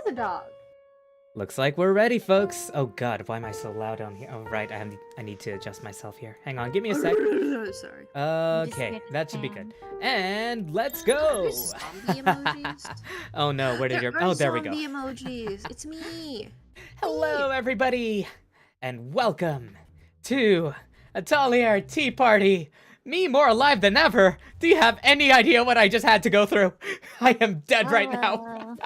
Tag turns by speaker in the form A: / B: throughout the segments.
A: is a dog.
B: Looks like we're ready, folks. Oh god, why am I so loud on here? Oh right, I need to adjust myself here. Hang on, give me a sec.
C: Sorry.
B: Okay, that should be good. And let's go.
C: There's zombie emojis.
B: Oh no, where did your? Oh, there we go.
C: Zombie emojis. It's me.
B: Hello, everybody, and welcome to Atelier Tea Party. Me more alive than ever. Do you have any idea what I just had to go through? I am dead right now.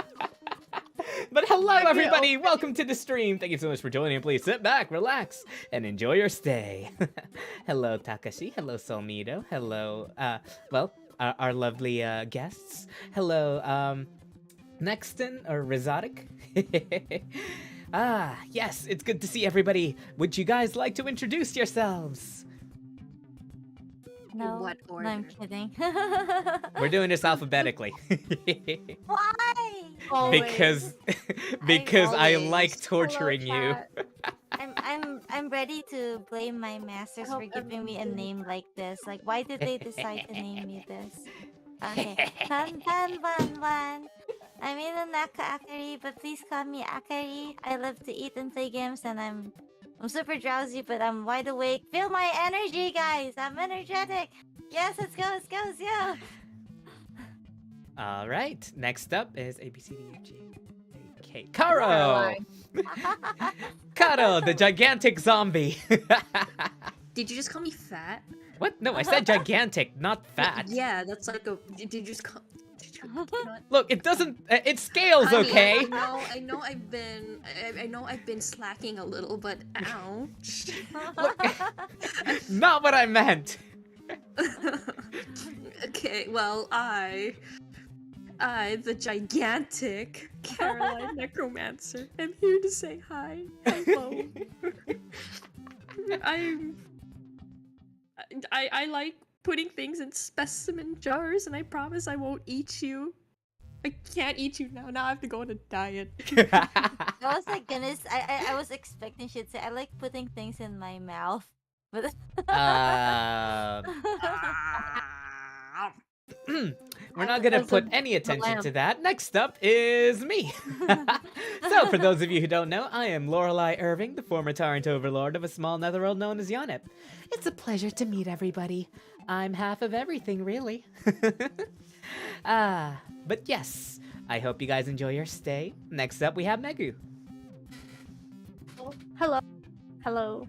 B: But hello, everybody. Welcome to the stream. Thank you so much for joining. Please sit back, relax, and enjoy your stay. Hello, Takashi. Hello, Solmido. Hello, our lovely guests. Hello, Nexton or Rizotic. Yes, it's good to see everybody. Would you guys like to introduce yourselves?
D: No,
C: In what order?
D: no, I'm kidding.
B: We're doing this alphabetically.
D: Why?
B: because I
C: always.
B: like torturing you.
D: I'm ready to blame my masters for giving me a name like this. Like, why did they decide to name me this? Okay, Tan Ban Ban. I'm in the Naka Akari, but please call me Akari. I love to eat and play games, and I'm super drowsy, but I'm wide awake. Feel my energy, guys! I'm energetic! Yes, let's go!
B: Alright, next up is A, B, C, D, E, F, G, A, K. Karo! Karo, the gigantic zombie.
C: Did you just call me fat?
B: What? No, I said gigantic, not fat.
C: Yeah, that's like a. Did you just call? Did you not?
B: Look, it doesn't. It scales,
C: Honey,
B: okay?
C: I know. I know I've been slacking a little, but ouch.
B: Not what I meant.
C: Okay, well, I, the gigantic Karoline Necromancer, am here to say hi. Hello. I like putting things in specimen jars, and I promise I won't eat you. I can't eat you now. Now I have to go on a diet.
D: I was like, goodness, I was expecting she'd say, I like putting things in my mouth. But
B: We're not gonna put any attention to that. Next up is me. So, for those of you who don't know, I am Lorelei Irving, the former tyrant overlord of a small netherworld known as Yonep. It's a pleasure to meet everybody. I'm half of everything, really. But yes, I hope you guys enjoy your stay. Next up, we have Megu.
A: Hello. Hello,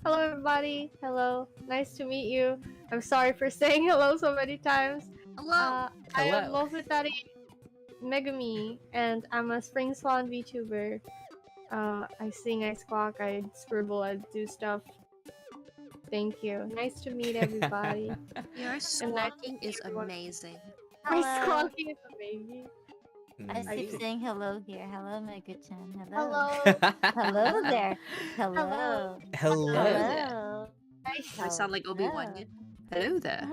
A: everybody. Hello. Nice to meet you. I'm sorry for saying hello so many times.
C: Hello.
A: I am
B: Hello.
A: Mofutari Megumi, and I'm a Spring Swan VTuber. I sing, I squawk, I scribble, I do stuff. Thank you. Nice to meet everybody.
C: Your squawking is amazing.
A: My
D: Hello.
A: squawking is amazing.
D: I keep saying hello here. Hello, Megu-chan.
A: Hello.
D: Hello there. Hello.
B: Hello.
C: I sound like Obi-Wan. Hello there.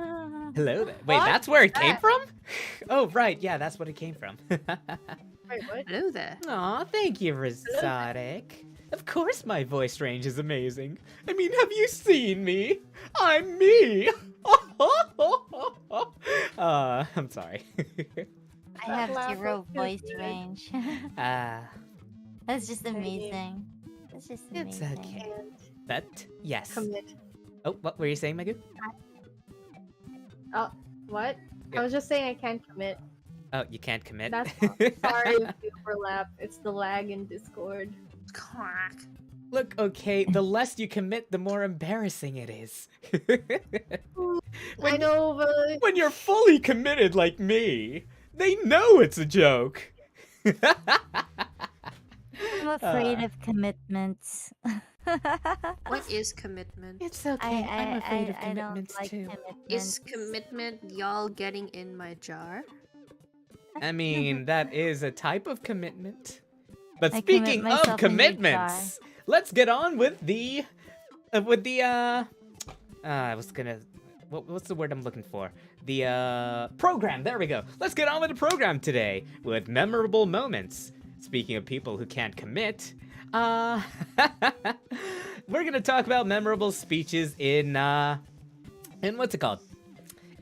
B: Hello there. Wait,
A: What?
B: that's where it came from? Oh, right. Yeah, that's what it came from.
A: Wait, what?
C: Hello there.
B: Aw, thank you, Rizotic. Of course my voice range is amazing. I mean, have you seen me? I'm me! I'm sorry.
D: I have
A: Laugh
D: zero
A: is
D: voice
A: good.
D: range.
B: Ah,
D: That's just amazing. That's just
B: it's
D: amazing.
B: okay.
A: And
B: But, yes.
A: commit.
B: Oh, what were you saying, Megu?
A: What?
B: Yeah.
A: I was just saying I can't commit.
B: Oh, you can't commit?
A: That's all. Sorry if we overlap. It's the lag in Discord.
C: Quack.
B: Look, okay, the less you commit, the more embarrassing it is.
A: I know, but
B: When you're fully committed like me, they know it's a joke.
D: I'm afraid of commitments.
C: What is commitment?
B: It's okay. I'm afraid of
D: I don't
B: commitments
D: like
B: too.
C: Is
D: commitments.
C: commitment y'all getting in my jar?
B: I mean, that is a type of commitment. But
D: I commit
B: speaking
D: myself
B: of
D: in your
B: commitments, let's get on with the I was gonna, what's the word I'm looking for? The program. There we go. Let's get on with the program today with memorable moments. Speaking of people who can't commit, we're gonna talk about memorable speeches in what's it called?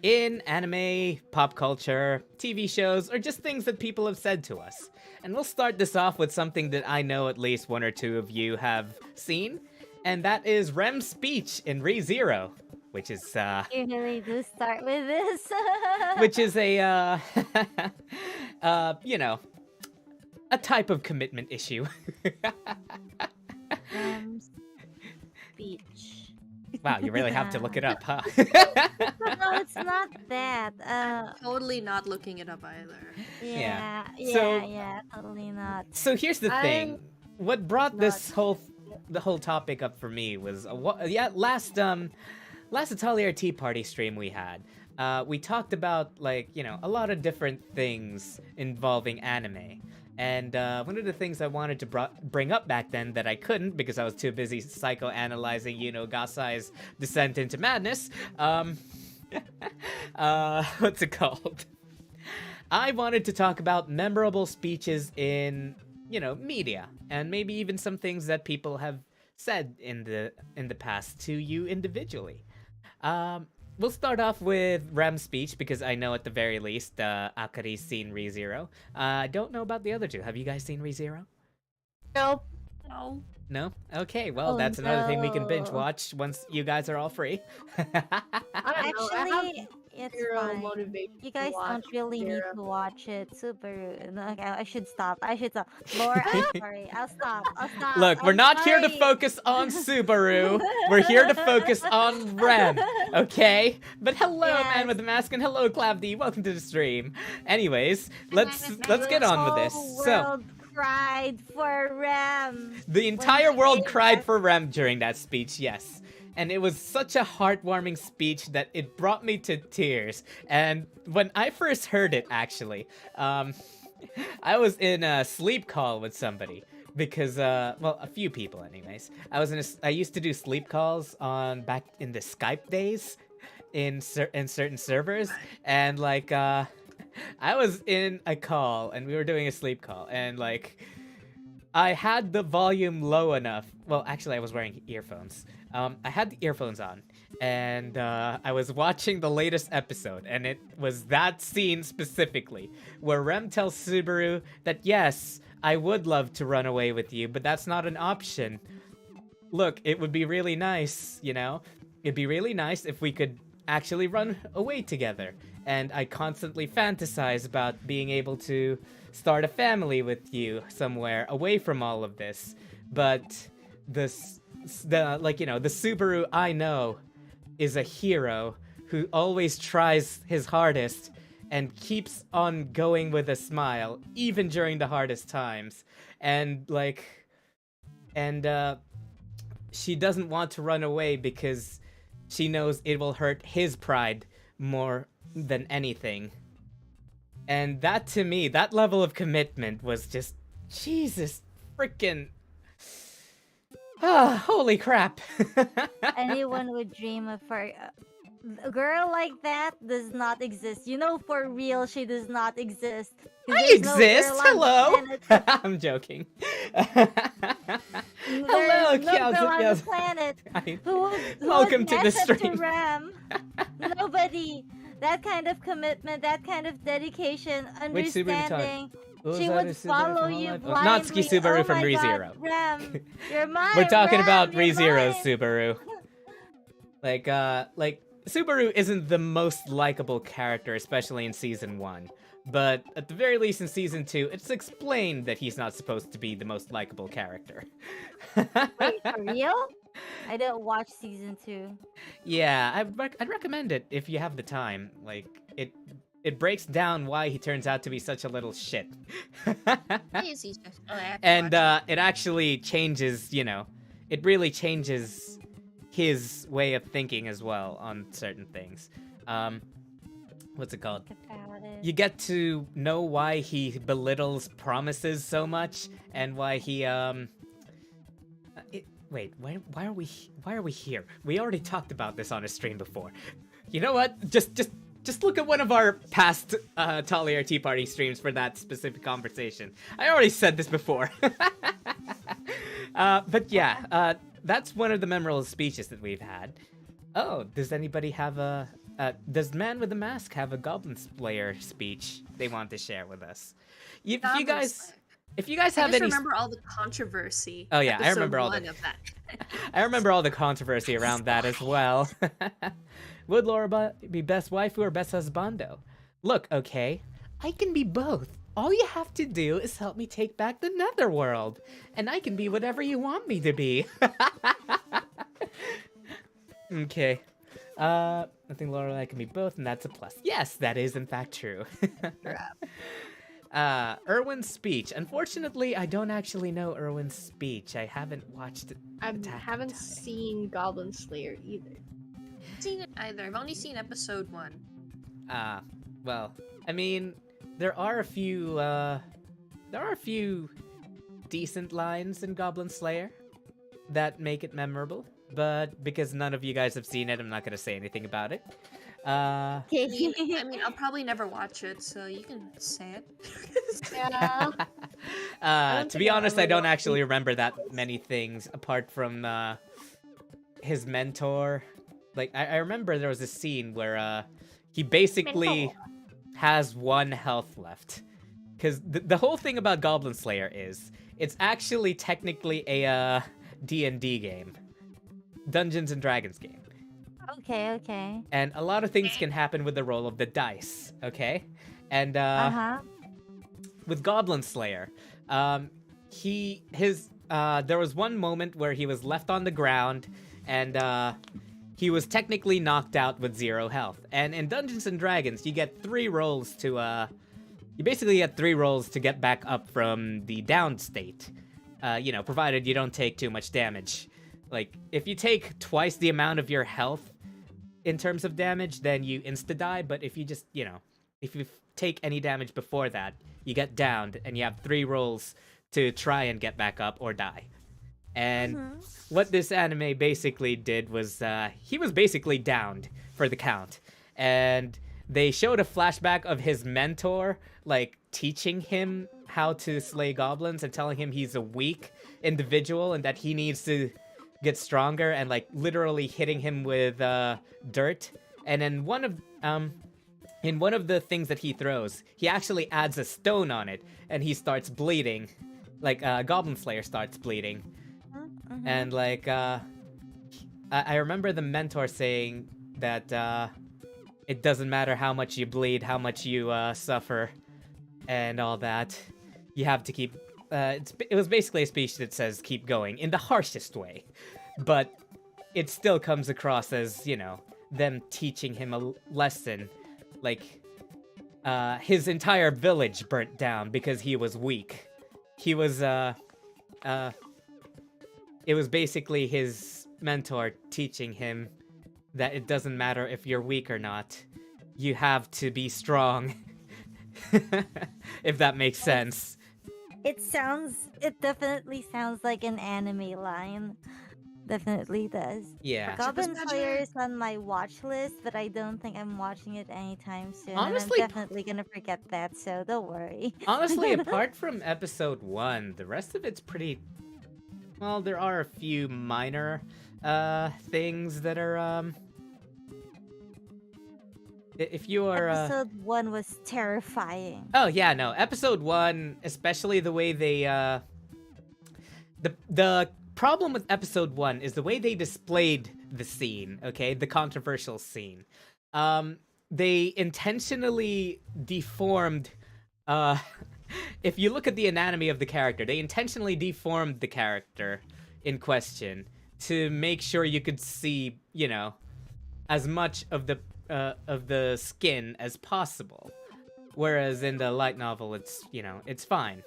B: in anime, pop culture, TV shows, or just things that people have said to us. And we'll start this off with something that I know at least one or two of you have seen, and that is Rem's speech in ReZero, which is
D: You really do start with this.
B: which is a you know, a type of commitment issue.
D: Speech.
B: Wow, you really have to look it up, huh?
D: No, it's not that.
C: Totally not looking it up either.
D: Yeah,
B: So-
D: yeah, totally not.
B: So here's the thing.
A: I'm
B: What brought this
A: not-
B: the whole topic up for me was last Atelier Tea Party stream we had. We talked about, like, you know, a lot of different things involving anime. And one of the things I wanted to bring up back then that I couldn't because I was too busy psychoanalyzing, you know, Gasai's descent into madness. What's it called? I wanted to talk about memorable speeches in, you know, media, and maybe even some things that people have said in the past to you individually. We'll start off with Rem's speech because I know at the very least Akari's seen ReZero. I don't know about the other two. Have you guys seen ReZero?
A: Nope.
C: No.
B: No? Okay, well,
D: Oh,
B: that's another thing we can binge
D: no.
B: watch once you guys are all free.
A: I don't know. I have
D: Actually, it's
A: zero
D: fine.
A: motivation.
D: You
A: to
D: guys
A: watch
D: don't really need
A: Zero.
D: to watch it. Super. No, okay, I should stop. Laura, I'm sorry. I'll stop.
B: Look, we're
D: I'm
B: not here to
D: sorry.
B: focus on Subaru. We're here to focus on Rem, okay? But hello, man
D: Yes.
B: with the mask, and hello, Clavdy. Welcome to the stream. Anyways, let's get on with this.
D: The
B: So,
D: world cried for Rem.
B: the entire
D: she
B: world
D: made
B: cried
D: that-
B: for Rem during that speech, yes. And it was such a heartwarming speech that it brought me to tears. And when I first heard it, actually, I was in a sleep call with somebody. Because, well, a few people anyways. I used to do sleep calls back in the Skype days in certain servers. And, like, I was in a call, and we were doing a sleep call, and, like, I had the volume low enough. Well, actually, I was wearing earphones. I had the earphones on, and I was watching the latest episode, and it was that scene specifically, where Rem tells Subaru that, yes, I would love to run away with you, but that's not an option. Look, it would be really nice, you know? It'd be really nice if we could actually run away together. And I constantly fantasize about being able to start a family with you somewhere away from all of this. But the Subaru I know is a hero who always tries his hardest and keeps on going with a smile, even during the hardest times. And, she doesn't want to run away because she knows it will hurt his pride more than anything. And that, to me, that level of commitment was just, Jesus freaking... holy crap.
D: Anyone would dream of her. A girl like that does not exist. You know, for real, she does not exist. 'Cause
B: I
D: there's no
B: exist.
D: girl on the
B: Hello.
D: planet-
B: I'm joking.
D: There's
B: Hello,
D: no girl on the
B: Kaz.
D: planet
B: I-
D: who
B: Welcome
D: would
B: to the
D: match up
B: stream.
D: Ram. Nobody. That kind of commitment, that kind of dedication,
B: Which Subaru talk-
D: understanding.
B: Who
D: She
B: was
D: would
B: that, Subaru
D: follow
B: from
D: you
B: Hololive?
D: blindly.
B: Natsuki Subaru
D: Oh
B: from
D: my God,
B: ReZero.
D: Ram, you're mine.
B: We're talking
D: Ram,
B: about
D: you're
B: ReZero's
D: mine.
B: Subaru. Like Subaru isn't the most likable character, especially in Season 1. But at the very least in Season 2, it's explained that he's not supposed to be the most likable character.
D: Wait, for real? I don't watch season 2.
B: Yeah, I'd recommend it if you have the time. Like, it breaks down why he turns out to be such a little shit. And it actually changes, you know, it really changes his way of thinking as well on certain things. What's it called?
D: About it.
B: You get to know why he belittles promises so much, and why he wait, why are we here? We already talked about this on a stream before. You know what? Just look at one of our past Atelier Tea Party streams for that specific conversation. I already said this before. But yeah, that's one of the memorable speeches that we've had. Oh, does anybody have does Man with the Mask have a Goblin Slayer speech they want to share with us? If you
C: Goblin
B: guys,
C: Slayer.
B: if you guys
C: I
B: have
C: just
B: any,
C: remember all the controversy.
B: Oh, yeah, I
C: episode
B: remember all
C: one
B: the-
C: of that.
B: I remember all the controversy around that as well. Would Laura be best waifu or best husbando? Look, okay, I can be both. All you have to do is help me take back the Netherworld, and I can be whatever you want me to be. Okay. I think Laura and I can be both, and that's a plus. Yes, that is in fact true. Erwin's speech. Unfortunately, I don't actually know Erwin's speech. I haven't watched it.
A: I
B: Attack on
A: haven't
B: Titan.
A: seen Goblin Slayer either.
C: Seen it either. I've only seen episode 1.
B: Well, I mean, there are a few decent lines in Goblin Slayer that make it memorable, but because none of you guys have seen it, I'm not gonna say anything about it.
C: I mean, I'll probably never watch it, so you can say it.
A: Yeah.
B: To
A: think
B: be
A: I'll
B: honest,
A: ever
B: I don't
A: watch
B: actually
A: it.
B: remember that many things apart from his mentor. Like, I remember there was a scene where he basically has 1 health left. Because the whole thing about Goblin Slayer is, it's actually technically a D&D game. Dungeons and Dragons game.
D: Okay.
B: And a lot of things can happen with the roll of the dice, okay? And with Goblin Slayer, there was one moment where he was left on the ground, and he was technically knocked out with 0 health. And in Dungeons and Dragons, you get 3 rolls to you basically get 3 rolls to get back up from the down state. Provided you don't take too much damage. Like, if you take twice the amount of your health in terms of damage, then you insta-die, but if you just, if you take any damage before that, you get downed, and you have 3 rolls to try and get back up or die. And what this anime basically did was, he was basically downed for the count. And they showed a flashback of his mentor, like, teaching him how to slay goblins and telling him he's a weak individual and that he needs to get stronger, and like literally hitting him with dirt. And then in one of the things that he throws, he actually adds a stone on it, and he starts bleeding. Like Goblin Slayer starts bleeding. And like I remember the mentor saying that it doesn't matter how much you bleed, how much you suffer, and all that. You have to keep. It was basically a speech that says keep going in the harshest way, but it still comes across as, them teaching him a lesson. Like, his entire village burnt down because he was weak. He was, it was basically his mentor teaching him that it doesn't matter if you're weak or not. You have to be strong. If that makes sense.
D: It definitely sounds like an anime line. Definitely does.
B: Yeah.
D: Goblin
C: Super
D: Slayer
C: Smash.
D: is on my watch list, but I don't think I'm watching it anytime soon.
B: Honestly-
D: and I'm definitely gonna forget that, so don't worry.
B: Honestly, apart from episode 1, the rest of it's pretty... Well, there are a few minor things that are... If you are...
D: Episode 1 was terrifying.
B: Oh, yeah, no. Episode 1, especially the way they... The problem with episode 1 is the way they displayed the scene, okay? The controversial scene. They intentionally deformed... if you look at the anatomy of the character, they intentionally deformed the character in question to make sure you could see, as much of the skin as possible. Whereas in the light novel, it's, it's fine.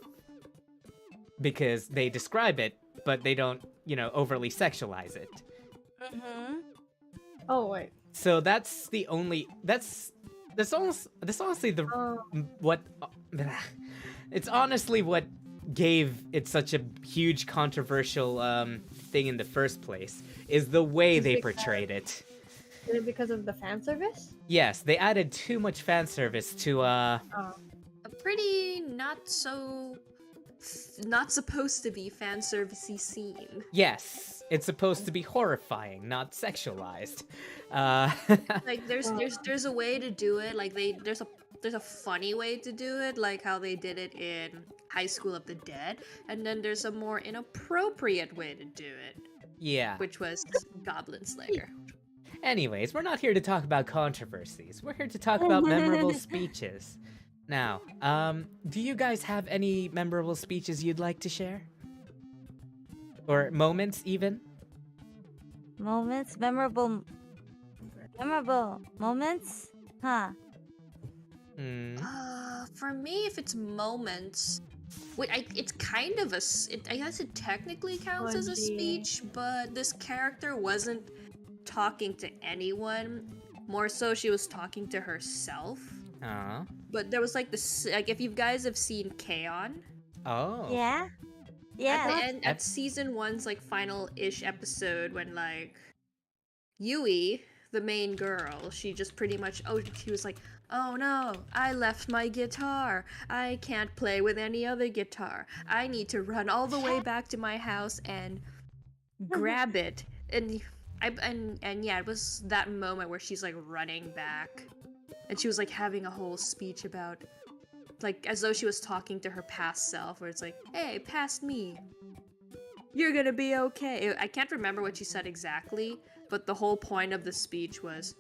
B: Because they describe it, but they don't, overly sexualize it.
A: Oh wait.
B: So that's the only... That's honestly the... What... It's honestly what gave it such a huge controversial thing in the first place, is the way they portrayed it.
A: Is it because of the fan service?
B: Yes, they added too much fan service to
C: A pretty not so not supposed to be fan servicey scene.
B: Yes, it's supposed to be horrifying, not sexualized.
C: Like there's a way to do it. Like there's a funny way to do it, like how they did it in High School of the Dead, and then there's a more inappropriate way to do it,
B: Yeah.
C: which was Goblin Slayer.
B: Anyways, we're not here to talk about controversies. We're here to talk about memorable speeches. Now, do you guys have any memorable speeches you'd like to share? Or moments, even?
D: Moments? Memorable moments? Huh.
B: Hmm.
C: For me, if it's moments, it's kind of I guess it technically counts as a speech, but this character wasn't talking to anyone. More so, she was talking to herself. But there was like this, like if you guys have seen K-On!
B: Oh.
D: Yeah? Yeah.
C: At season 1's like final-ish episode, when like Yui, the main girl, she just pretty much she was like, oh no, I left my guitar. I can't play with any other guitar. I need to run all the way back to my house and grab it. And yeah, it was that moment where she's like running back, and she was like having a whole speech about, like, as though she was talking to her past self, where it's like, hey, past me, you're gonna be okay. I can't remember what she said exactly, but the whole point of the speech was,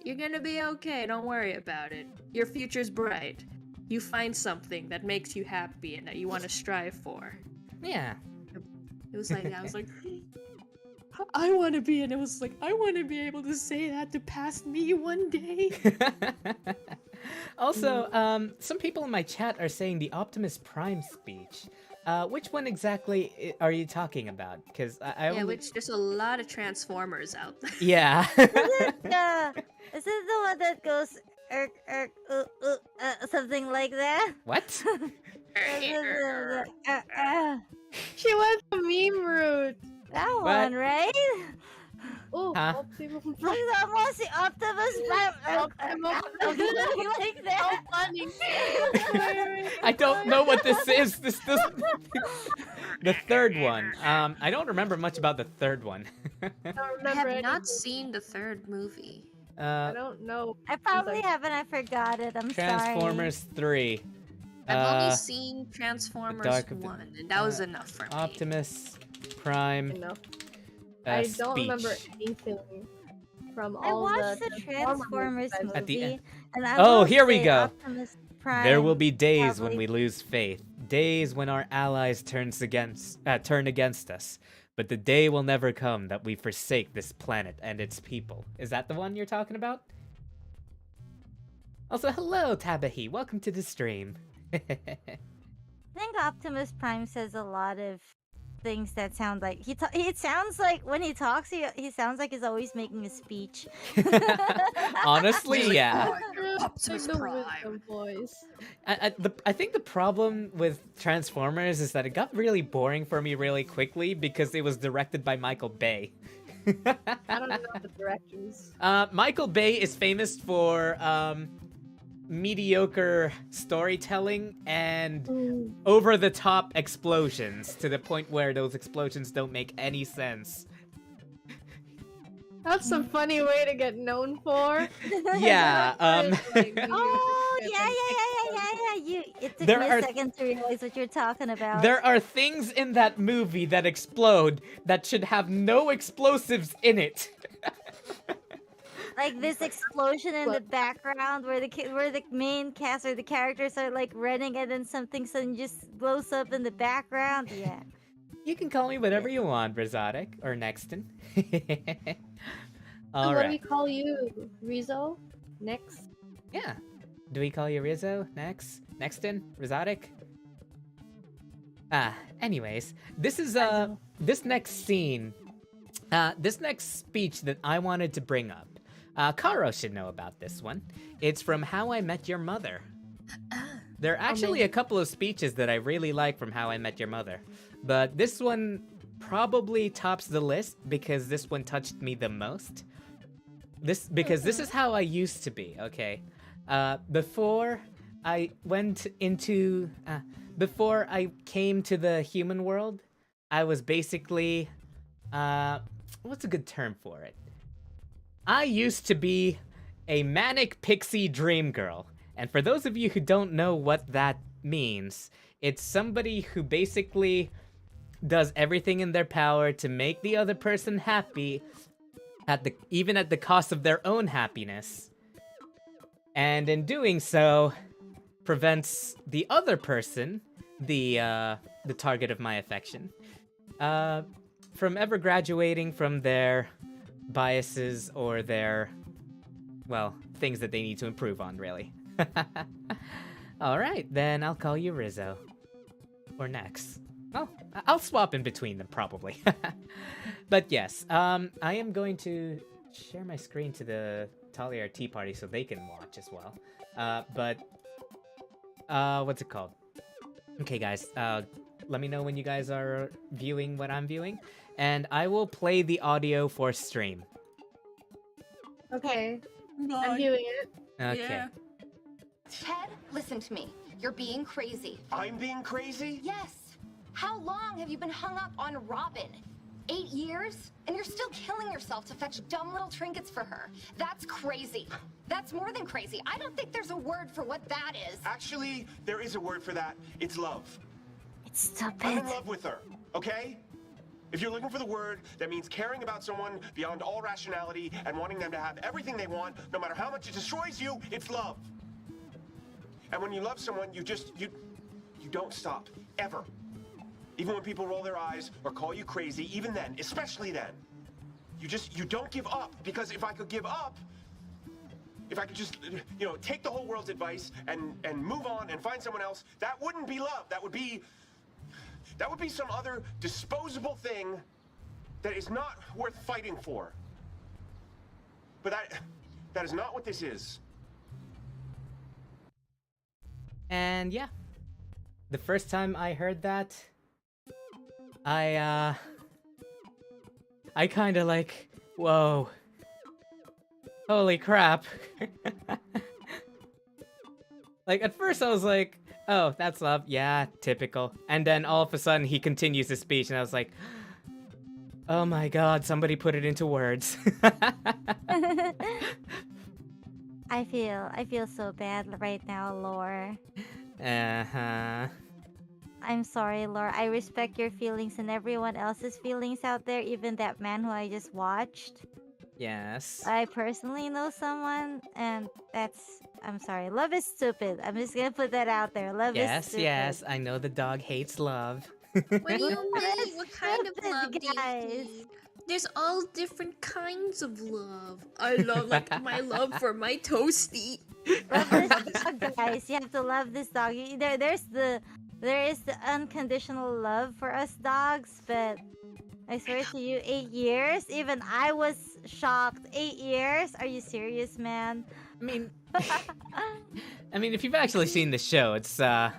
C: you're gonna be okay, don't worry about it. Your future's bright. You find something that makes you happy and that you want to strive for.
B: Yeah.
C: It was like, I was like, I want to be, and it was like, I want to be able to say that to past me one day.
B: Also, some people in my chat are saying the Optimus Prime speech. Which one exactly are you talking about? Because I only...
C: which there's a lot of Transformers out there.
B: Yeah.
D: Is it the one that goes something like that?
B: What?
A: She went the meme route.
D: That
B: What?
D: one, right?
A: Oh,
B: Huh?
A: Optimus
D: Like
A: Prime.
D: the most Optimus Prime. Like that.
A: So funny.
B: I don't know what this is. This doesn't... The third one. I don't remember much about the third one.
A: I don't
C: I
A: remember
C: have not
A: anything.
C: seen the third movie.
A: I don't know.
D: I probably haven't. I forgot it. I'm
B: Transformers 3.
C: I've only seen Transformers
B: Dark of the-
C: 1, and that was enough for me.
B: Optimus Prime.
A: Enough. I don't
B: speech.
A: remember anything from
D: I
A: all
D: watched the
A: Transformers
D: Transformers
A: movies.
B: At the
D: movie,
B: end.
D: and I
B: Oh,
D: will
B: here we
D: say
B: go.
D: Optimus Prime,
B: There will be days when
D: probably-
B: we lose faith. Days when our allies turn against us. But the day will never come that we forsake this planet and its people. Is that the one you're talking about? Also, hello, Tabahi. Welcome to the stream.
D: I think Optimus Prime says a lot of things that sound like it sounds like when he talks, he sounds like he's always making a speech.
B: Honestly, yeah.
C: Optimus
A: Like the
C: Prime.
A: wisdom voice.
B: I think the problem with Transformers is that it got really boring for me really quickly because it was directed by Michael Bay.
A: I don't know the directors.
B: Michael Bay is famous for mediocre storytelling and over-the-top explosions to the point where those explosions don't make any sense.
A: That's a funny way to get known for.
B: Yeah,
D: Oh yeah. It took
B: There
D: me
B: are-
D: a second to realize what you're talking about.
B: there are things in that movie that explode that should have no explosives in it.
D: Like this explosion in the background where the main cast or the characters are like running, and then something suddenly just blows up in the background. Yeah.
B: You can call me whatever you want, Brazotic, or Nexton.
A: So what do we
B: Alright.
A: call you? Rizzo? Next?
B: Yeah. Do we call you Rizzo? Nexton? Brazotic? Anyways, this is this next scene, this next speech that I wanted to bring up. Karo should know about this one. It's from How I Met Your Mother. There are actually a couple of speeches that I really like from How I Met Your Mother, but this one probably tops the list because this one touched me the most. This is how I used to be, okay? Before I went into before I came to the human world, I was basically what's a good term for it? I used to be a manic pixie dream girl. And for those of you who don't know what that means, it's somebody who basically does everything in their power to make the other person happy even at the cost of their own happiness. And in doing so, prevents the other person, the target of my affection, from ever graduating from their biases or their, well, things that they need to improve on, really. Alright, then I'll call you Rizzo. Or Nex. Well, I'll swap in between them, probably. But yes, I am going to share my screen to the Atelier Tea Party so they can watch as well. What's it called? Okay, guys, let me know when you guys are viewing what I'm viewing, and I will play the audio for stream.
A: Okay.
C: No.
A: I'm viewing it.
B: Okay.
C: Yeah.
E: Ted, listen to me. You're being crazy.
F: I'm being crazy?
E: Yes. How long have you been hung up on Robin? 8 years? And you're still killing yourself to fetch dumb little trinkets for her. That's crazy. That's more than crazy. I don't think there's a word for what that is.
F: Actually, there is a word for that. It's love.
D: It's
F: I'm
D: stupid.
F: in love with her, okay? If you're looking for the word that means caring about someone beyond all rationality and wanting them to have everything they want, no matter how much it destroys you, it's love. And when you love someone, you don't stop, ever. Even when people roll their eyes or call you crazy, even then, especially then, you don't give up. Because if I could give up, if I could just, take the whole world's advice and move on and find someone else, that wouldn't be love. That would be some other disposable thing that is not worth fighting for. But that is not what this is.
B: And yeah, the first time I heard that, I kinda like, whoa. Holy crap. Like, at first I was like, oh, that's love. Yeah, typical. And then all of a sudden he continues his speech and I was like, oh my god, somebody put it into words.
D: I feel so bad right now, Lore.
B: Uh-huh.
D: I'm sorry, Lore. I respect your feelings and everyone else's feelings out there, even that man who I just watched.
B: Yes.
D: I personally know someone, and I'm sorry. Love is stupid. I'm just gonna put that out there. Love is stupid.
B: Yes, I know the dog hates love.
C: What do you
D: Love
C: mean?
D: is
C: What kind of
D: stupid,
C: love do you
D: guys.
C: think? There's all different kinds of love. I love my love for my toasty.
D: Love this dog, guys. You have to love this dog. There is the unconditional love for us dogs, but I swear to you, 8 years? Even I was shocked. 8 years? Are you serious, man?
B: I mean, if you've actually seen the show, it's not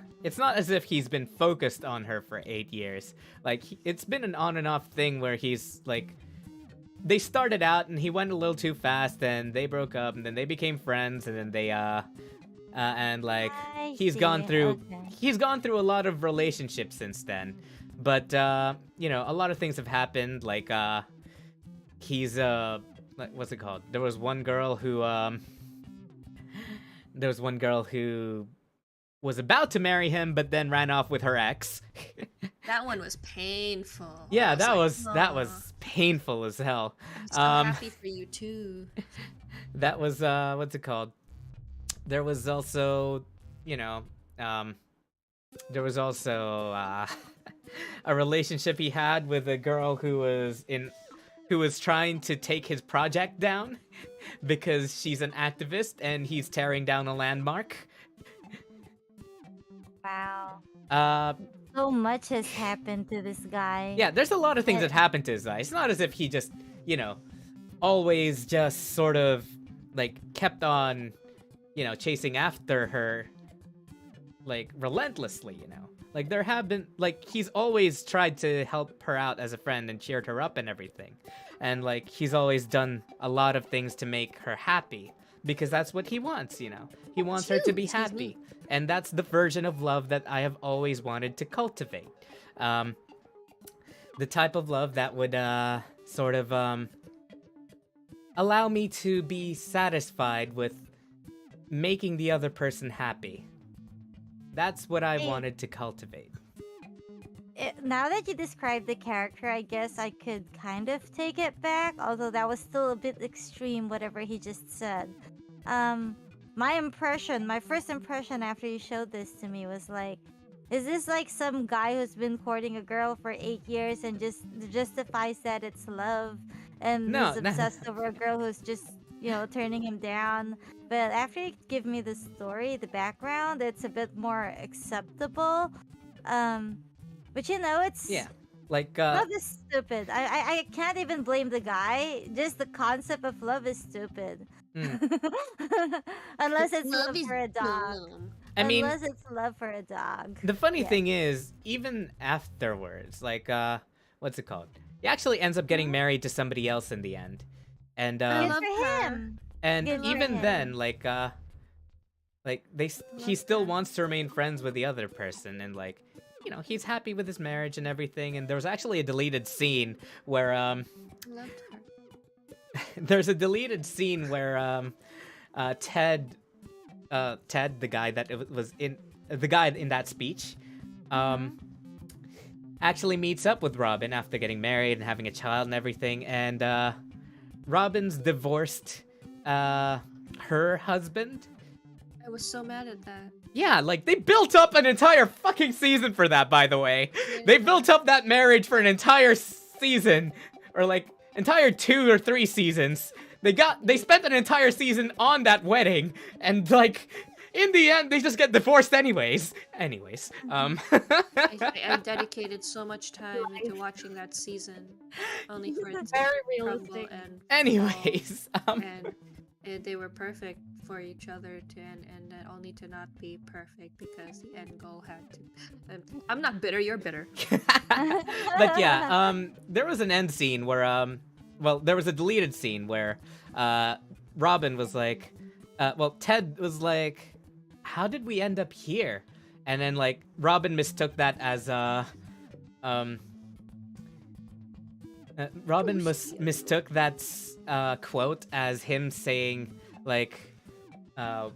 B: as if he's been focused on her for 8 years. Like, it's been an on and off thing where he's like, they started out and he went a little too fast, and they broke up, and then they became friends, and then they and like he's gone through a lot of relationships since then. But a lot of things have happened. Like he's what's it called? There was one girl who was about to marry him, but then ran off with her ex.
C: That one was painful.
B: Yeah, that was
C: "Aw."
B: painful as hell.
C: I'm so happy for you too.
B: That was what's it called? There was also, a relationship he had with a girl who was trying to take his project down because she's an activist and he's tearing down a landmark.
D: Wow. So much has happened to this guy.
B: Yeah, there's a lot of things that happened to this guy. It's not as if he just, always just sort of like kept on, chasing after her like relentlessly, Like there have been, like, he's always tried to help her out as a friend and cheered her up and everything. And like he's always done a lot of things to make her happy. because that's what he wants, you know. He wants her to be happy. And that's the version of love that I have always wanted to cultivate. The type of love that would sort of allow me to be satisfied with making the other person happy. That's what I wanted to cultivate.
D: Now that you described the character, I guess I could kind of take it back, although that was still a bit extreme, whatever he just said. My first impression after you showed this to me was like, is this like some guy who's been courting a girl for 8 years and just justifies that it's love and is obsessed over a girl who's just, you know, turning him down? But after you give me the story, the background, it's a bit more acceptable. But you know, it's
B: like
D: love is stupid. I can't even blame the guy. Just the concept of love is stupid. Unless it's love for a dog. Unless it's love for a dog.
B: The funny thing is, even afterwards, like what's it called? He actually ends up getting married to somebody else in the end, and
D: good for him.
B: And
D: Good for
B: even
D: him.
B: then, he still wants to remain friends with the other person, and like, you know, he's happy with his marriage and everything. And there was actually a deleted scene where
C: Loved her.
B: there's a deleted scene where Ted, the guy that was in that speech, actually meets up with Robin after getting married and having a child and everything, and Robin's divorced her husband.
C: I was so mad at that.
B: Yeah, like, they built up an entire fucking season for that, by the way.
C: Yeah.
B: They built up that marriage for an entire season, or like, entire 2 or 3 seasons. They spent an entire season on that wedding, and like, in the end, they just get divorced anyways.
C: I dedicated so much time into watching that season, only for it to
A: Very
C: crumble
A: realistic.
C: and
B: Anyways,
C: and they were perfect for each other to end, and only to not be perfect because the end goal had to. I'm not bitter. You're bitter.
B: but yeah, there was an end scene where there was a deleted scene where Robin was like, Ted was like, how did we end up here? And then like Robin mistook that as mistook that quote as him saying like, how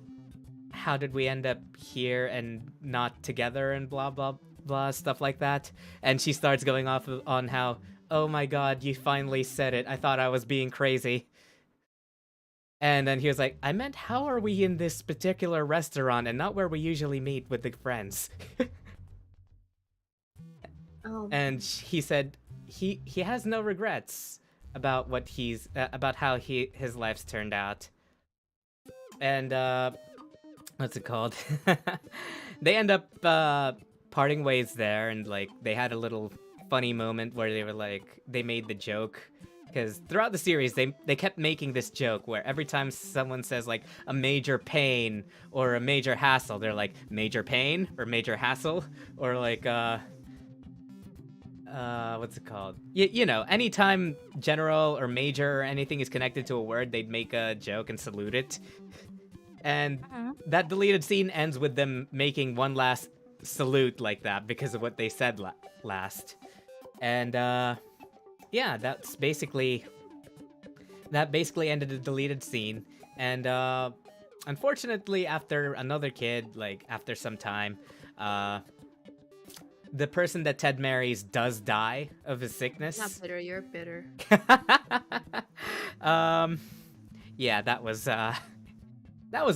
B: did we end up here and not together and blah blah blah, stuff like that. And she starts going off on how, oh my god, you finally said it, I thought I was being crazy. And then he was like, I meant, how are we in this particular restaurant and not where we usually meet with the friends? And he said he has no regrets about what about how his life's turned out. And what's it called? They end up parting ways there, and like they had a little funny moment where they were like, they made the joke. Because throughout the series, they kept making this joke where every time someone says, like, a major pain or a major hassle, they're like, major pain or major hassle? Or, like, what's it called? You know, anytime general or major or anything is connected to a word, they'd make a joke and salute it. And that deleted scene ends with them making one last salute like that because of what they said last. And, yeah, that basically ended the deleted scene. And unfortunately, after another kid, like after some time, the person that Ted marries does die of his sickness.
C: Not bitter, you're bitter.
B: Yeah, that was a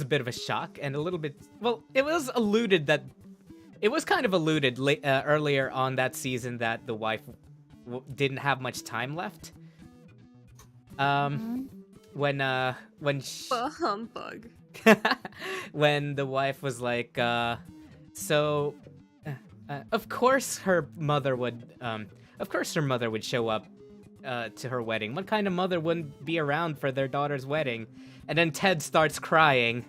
B: bit of a shock and a little bit. Well, it was kind of alluded earlier on that season that the wife didn't have much time left. When
C: Humbug.
B: when the wife was like, of course her mother would show up to her wedding. What kind of mother wouldn't be around for their daughter's wedding? And then Ted starts crying,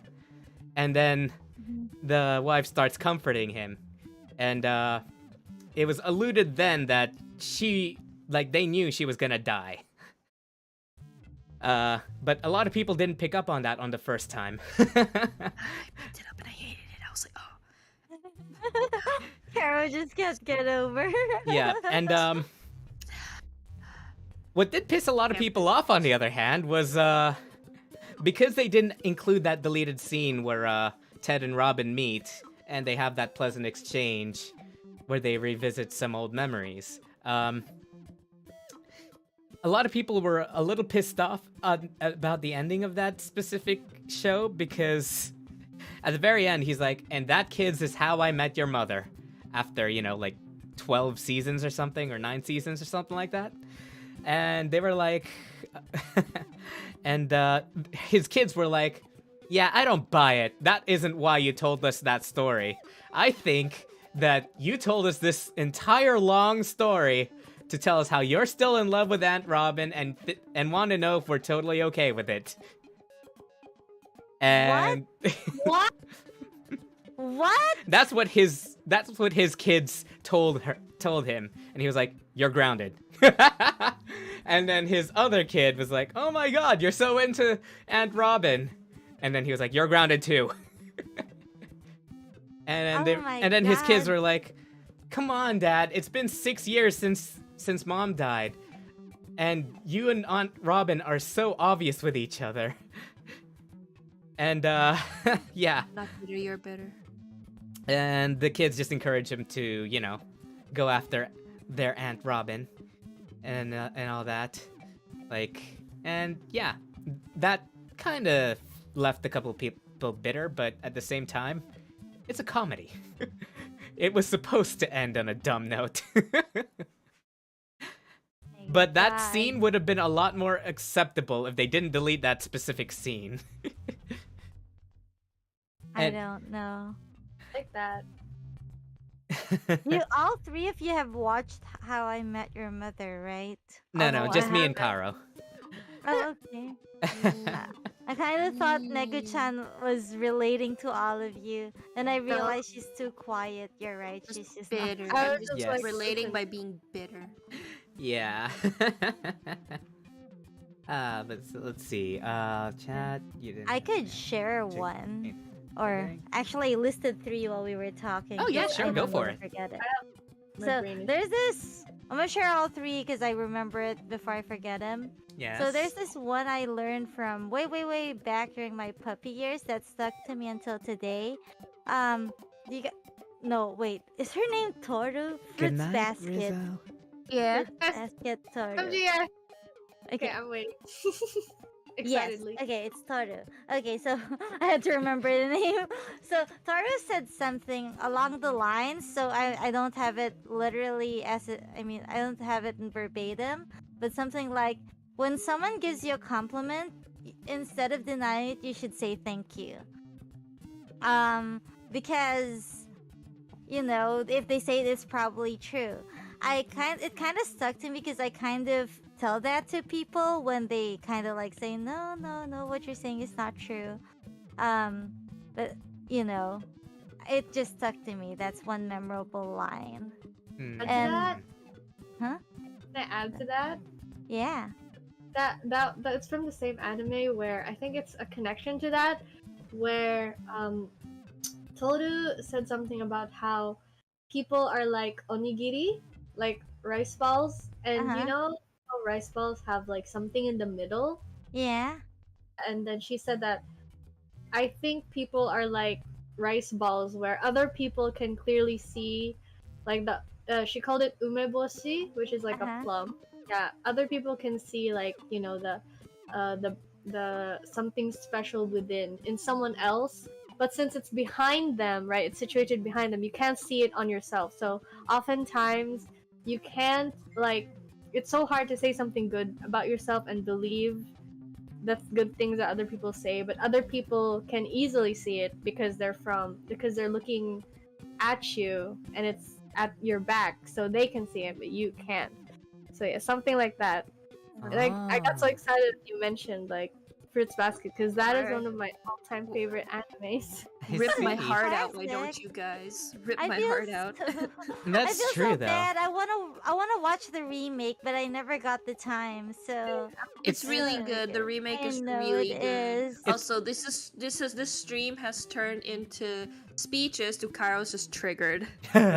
B: and then the wife starts comforting him, and it was alluded then that they knew she was gonna die. But a lot of people didn't pick up on that on the first time.
C: I picked it up and I hated it. I was like, oh.
D: Carol just can't get over.
B: Yeah, and what did piss a lot of people off, on the other hand, was because they didn't include that deleted scene where Ted and Robin meet and they have that pleasant exchange where they revisit some old memories. A lot of people were a little pissed off about the ending of that specific show because at the very end he's like, and that, kids, is how I met your mother, after, you know, like 12 seasons or something, or 9 seasons or something like that. And they were like, and his kids were like, yeah, I don't buy it. That isn't why you told us that story. I think that you told us this entire long story to tell us how you're still in love with Aunt Robin and want to know if we're totally okay with it. And
D: What? What?
B: that's what his kids told him, and he was like, "You're grounded." And then his other kid was like, "Oh my God, you're so into Aunt Robin," and then he was like, "You're grounded too." And then his kids were like, "Come on, Dad, it's been 6 years since Mom died, and you and Aunt Robin are so obvious with each other." And yeah.
C: Not bitter, you're bitter.
B: And the kids just encourage him to, you know, go after their Aunt Robin and all that. Like, and yeah, that kind of left a couple of people bitter, but at the same time, it's a comedy. It was supposed to end on a dumb note. But that scene would have been a lot more acceptable if they didn't delete that specific scene.
D: I don't know.
A: Like that.
D: You, all three of you have watched How I Met Your Mother, right?
B: No, just me and Karo.
D: Oh, okay. I kind of thought Negu-chan was relating to all of you, and I realized she's too quiet. You're right. She's just
C: bitter.
D: Not...
C: I'm just
B: Yes.
C: relating by being bitter.
B: Yeah. But let's see. Chat. You didn't.
D: I could share one. Or actually, I listed 3 while we were talking.
B: Oh, yeah,
D: but
B: sure,
D: I
B: go
D: don't
B: for
D: wanna
B: it.
D: Forget it.
A: My
D: So
A: brain is-
D: there's this. I'm gonna share all 3 because I remember it before I forget them.
B: Yes.
D: So there's this one I learned from way back during my puppy years that stuck to me until today. No, wait. Is her name Toru? Fruits Basket.
C: Yeah.
D: Fruits Basket Toru.
A: MGR. Okay,
D: Okay.
A: I'm waiting.
D: Yes.
A: Excitedly.
D: Okay, it's Toru. Okay, so I had to remember the name. So Toru said something along the lines. So I don't have it literally I don't have it in verbatim, but something like, when someone gives you a compliment, instead of denying it, you should say thank you. Because, you know, if they say it, it's probably true. It kind of stuck to me because I kind of tell that to people when they kind of like say, no, what you're saying is not true. But, you know, it just stuck to me. That's one memorable line.
B: Hmm.
A: Add to
D: And-
A: that?
D: Huh?
A: Can I add to that?
D: Yeah.
A: That's from the same anime where I think it's a connection to that, where Toru said something about how people are like onigiri, like rice balls, and
D: Uh-huh.
A: you know how rice balls have like something in the middle,
D: Yeah.
A: and then she said that I think people are like rice balls where other people can clearly see, like she called it umeboshi, which is like
D: Uh-huh.
A: a plum. Yeah, other people can see, like, you know, the something special within in someone else, but since it's behind them, right, it's situated behind them, you can't see it on yourself. So oftentimes you can't, like, it's so hard to say something good about yourself and believe the good things that other people say, but other people can easily see it because they're looking at you and it's at your back, so they can see it but you can't. So yeah, something like that. Like, I got so excited when you mentioned like Fruits Basket because that is
C: Alright.
A: one of my all-time favorite animes.
B: I
C: Rip my
B: see.
C: heart out, why don't
D: Classic.
C: you guys? Rip
D: I
C: my
D: feel
C: heart out.
D: I
B: That's
D: feel
B: true,
D: so
B: though.
D: bad. I wanna watch the remake, but I never got the time. So
C: It's really
D: uh,
C: good. The remake
D: I
C: is
D: know
C: really
D: it
C: good.
D: is.
C: Also, this stream has turned into speeches to Kyle's just triggered.
A: Being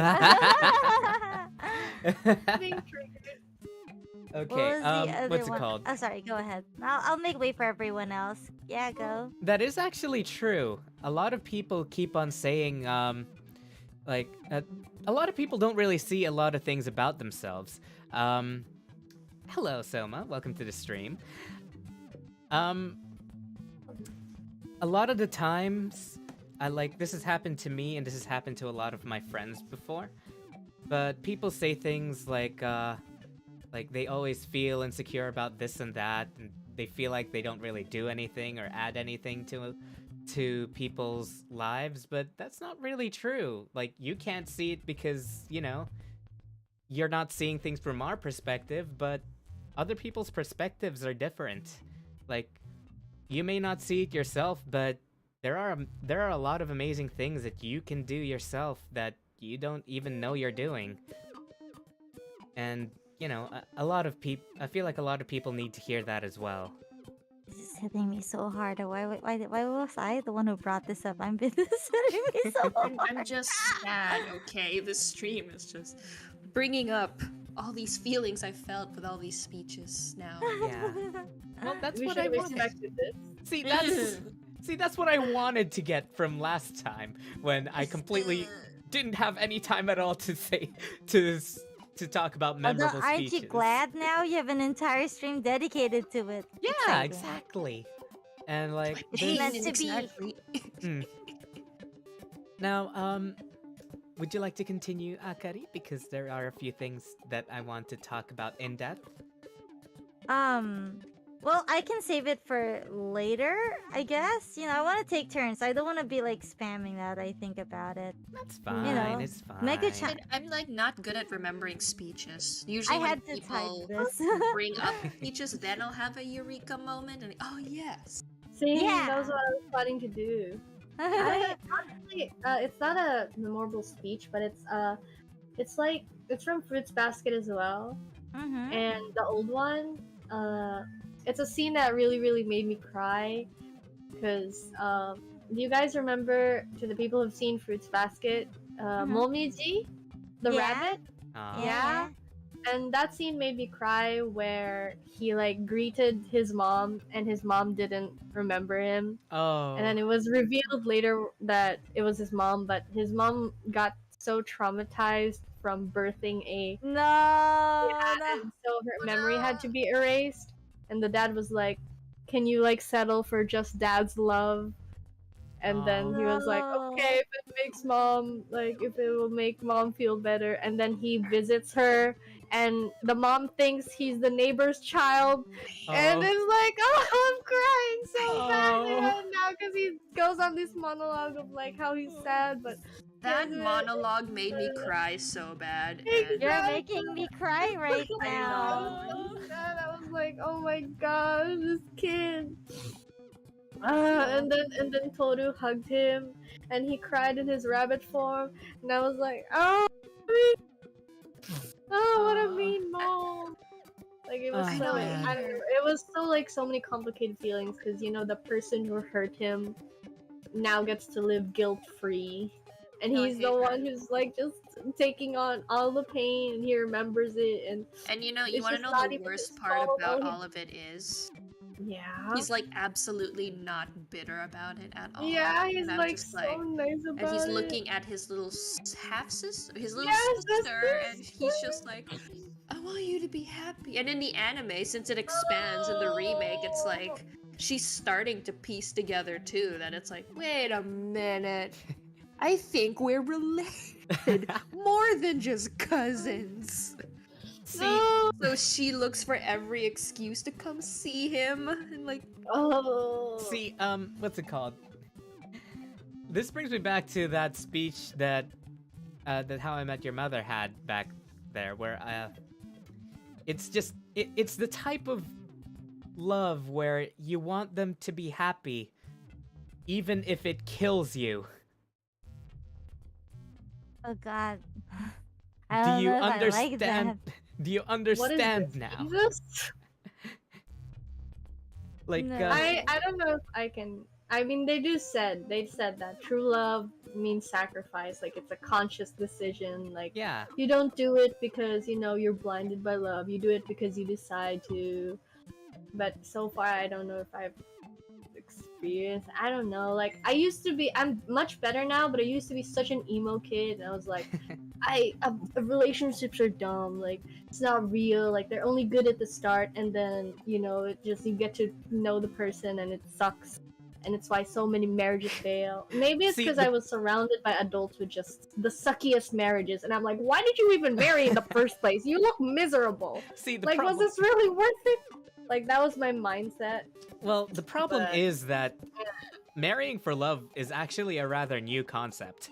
A: triggered.
D: What
B: Okay,
D: was the other
B: what's it
D: one?
B: called?
D: Oh, sorry. Go ahead. I'll make way for everyone else. Yeah, go.
B: That is actually true. A lot of people keep on saying, like, a lot of people don't really see a lot of things about themselves. Hello, Soma. Welcome to the stream. A lot of the times, this has happened to me, and this has happened to a lot of my friends before. But people say things like they always feel insecure about this and that, and they feel like they don't really do anything or add anything to people's lives, but that's not really true. Like, you can't see it because, you're not seeing things from our perspective, but other people's perspectives are different. Like, you may not see it yourself, but there are a lot of amazing things that you can do yourself that you don't even know you're doing. And a lot of people. I feel like a lot of people need to hear that as well.
D: This is hitting me so hard. Why was I the one who brought this up? This is hitting me so hard.
C: I'm just sad, okay? This stream is just bringing up all these feelings I felt with all these speeches now.
B: Yeah. Well, that's
A: We
B: what
A: should
B: I
A: have
B: wanted.
A: expected this.
B: See, that's what I wanted to get from last time when I completely didn't have any time at all to talk about memorable
D: Although, aren't
B: speeches.
D: you glad now you have an entire stream dedicated to it?
B: Yeah,
D: Exciting.
B: exactly. And like,
D: It's
B: there's-
D: meant to be.
C: Exactly.
B: Now, would you like to continue, Akari? Because there are a few things that I want to talk about in depth.
D: Well, I can save it for later, I guess. I want to take turns. I don't want to be like spamming that. I think about it.
B: That's fine.
D: know,
B: It's fine.
D: Mega-chan-
C: I'm like not good at remembering speeches. Usually
D: I
C: when
D: had to type
C: people
D: this.
C: bring up speeches, then I'll have a eureka moment and oh yes.
A: See,
D: Yeah.
A: that was what I was planning to do. Honestly, it's not a memorable speech, but it's from Fruits Basket as well.
D: Mhm.
A: And the old one, it's a scene that really, really made me cry. Because, do you guys remember, to the people who've seen Fruits Basket, Momiji, the
D: Yeah.
A: rabbit?
B: Aw.
A: Yeah. And that scene made me cry where he greeted his mom and his mom didn't remember him.
B: Oh.
A: And then it was revealed later that it was his mom, but his mom got so traumatized from birthing a
D: No.
A: and so her memory had to be erased. And the dad was like, "Can you settle for just dad's love?" And then he was like,
D: No.
A: "Okay, if it makes mom if it will make mom feel better." And then he visits her, and the mom thinks he's the neighbor's child, and it's like, oh, I'm crying so bad right now because he goes on this monologue of how he's sad, but
C: That
A: Yeah.
C: monologue made me cry so bad.
A: Exactly.
D: You're making me cry right
C: I
D: now.
C: know.
A: so sad. I was like, oh my gosh, this kid. And then Toru hugged him, and he cried in his rabbit form, and I was like, oh, what a mean mom. It was
B: I
A: so
B: know.
A: I don't know, it was so so many complicated feelings because the person who hurt him now gets to live guilt free, and
C: No, I
A: he's
C: hate
A: the
C: that.
A: one who's just taking on all the pain, and he remembers it, and
C: And you
A: It's
C: want to
A: just
C: know
A: not
C: the
A: even
C: worst
A: his
C: part
A: fault.
C: about
A: Oh, he-
C: all of it is?
A: yeah,
C: He's absolutely not bitter about it at all.
A: yeah, he's
C: And I'm just
A: so nice about
C: and he's
A: it.
C: looking at his little half sister, his little
A: Yes, the
C: sister, and he's
A: sister.
C: just like, I want you to be happy. And in the anime, since it expands in the remake, it's like she's starting to piece together too. That it's like, wait a minute, I think we're related more than just cousins.
B: See,
C: So she looks for every excuse to come see him, and
A: Oh,
B: see, what's it called? This brings me back to that speech that How I Met Your Mother had back there, where it's the type of love where you want them to be happy, even if it kills you.
D: Oh God.
B: Do
D: I don't
B: you
D: know if I like
B: understand?
D: that.
B: Do you
A: What is
B: understand
A: this?
B: now?
A: Jesus?
B: Like,
D: No.
A: I don't know if I can. I mean, they said that true love means sacrifice. Like it's a conscious decision. Like
B: yeah.
A: you don't do it because you're blinded by love. You do it because you decide to. But so far, I don't know if I've experienced. I don't know. Like I used to be. I'm much better now, but I used to be such an emo kid, and I was like, relationships are dumb. Like it's not real. Like they're only good at the start, and then it just you get to know the person, and it sucks. And it's why so many marriages fail. Maybe it's
B: See,
A: because
B: the-
A: I was surrounded by adults with just the suckiest marriages, and I'm like, why did you even marry in the first place? You look miserable.
B: See, the
A: Like,
B: problem.
A: was this really worth it? Like that was my mindset.
B: Well, the problem
A: But-
B: is that marrying for love is actually a rather new concept.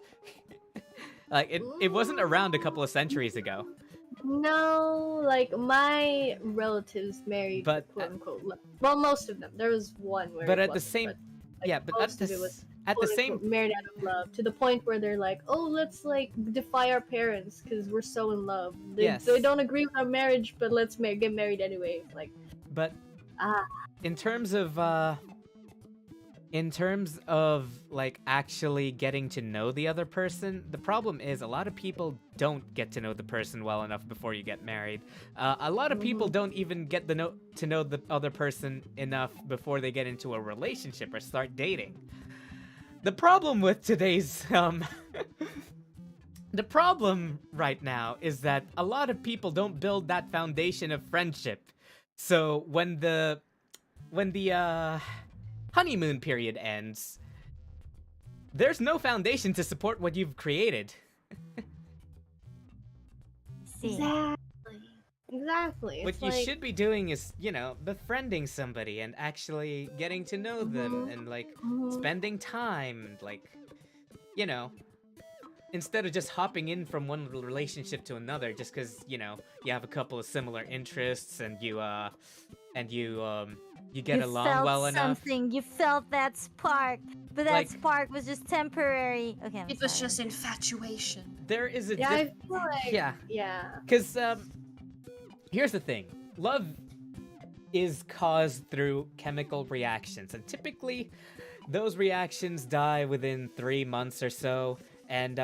B: Like it wasn't around a couple of centuries ago.
A: No, like my relatives married
B: But,
A: for quote unquote love. Well, most of them. There was one where.
B: But
A: it
B: at the
A: wasn't,
B: same,
A: but, like,
B: yeah, but at
A: most
B: the
A: of it was
B: at the
A: quote
B: same,
A: unquote married out of love, to the point where they're like, oh, let's like defy our parents because we're so in love.
B: Yes.
A: They don't agree with our marriage, but let's get married anyway. Like,
B: but
A: ah,
B: in terms of like actually getting to know the other person, the problem is a lot of people don't get to know the person well enough before you get married. A lot of people don't even get to know the other person enough before they get into a relationship or start dating. The problem with today's the problem right now is that a lot of people don't build that foundation of friendship. So when the honeymoon period ends, there's no foundation to support what you've created.
D: See.
A: exactly.
B: What
A: It's
B: you
A: like,
B: should be doing is, befriending somebody and actually getting to know them and like spending time, like, instead of just hopping in from one relationship to another just because, you have a couple of similar interests and you get along
D: felt
B: well enough.
D: something. You felt that spark, but that
B: Like-
D: spark was just temporary. Okay, I'm
C: It was
D: sorry.
C: just infatuation.
B: There is a
A: yeah, I feel like,
B: yeah.
A: yeah.
B: Because, here's the thing. Love is caused through chemical reactions, and typically, those reactions die within 3 months or so, and,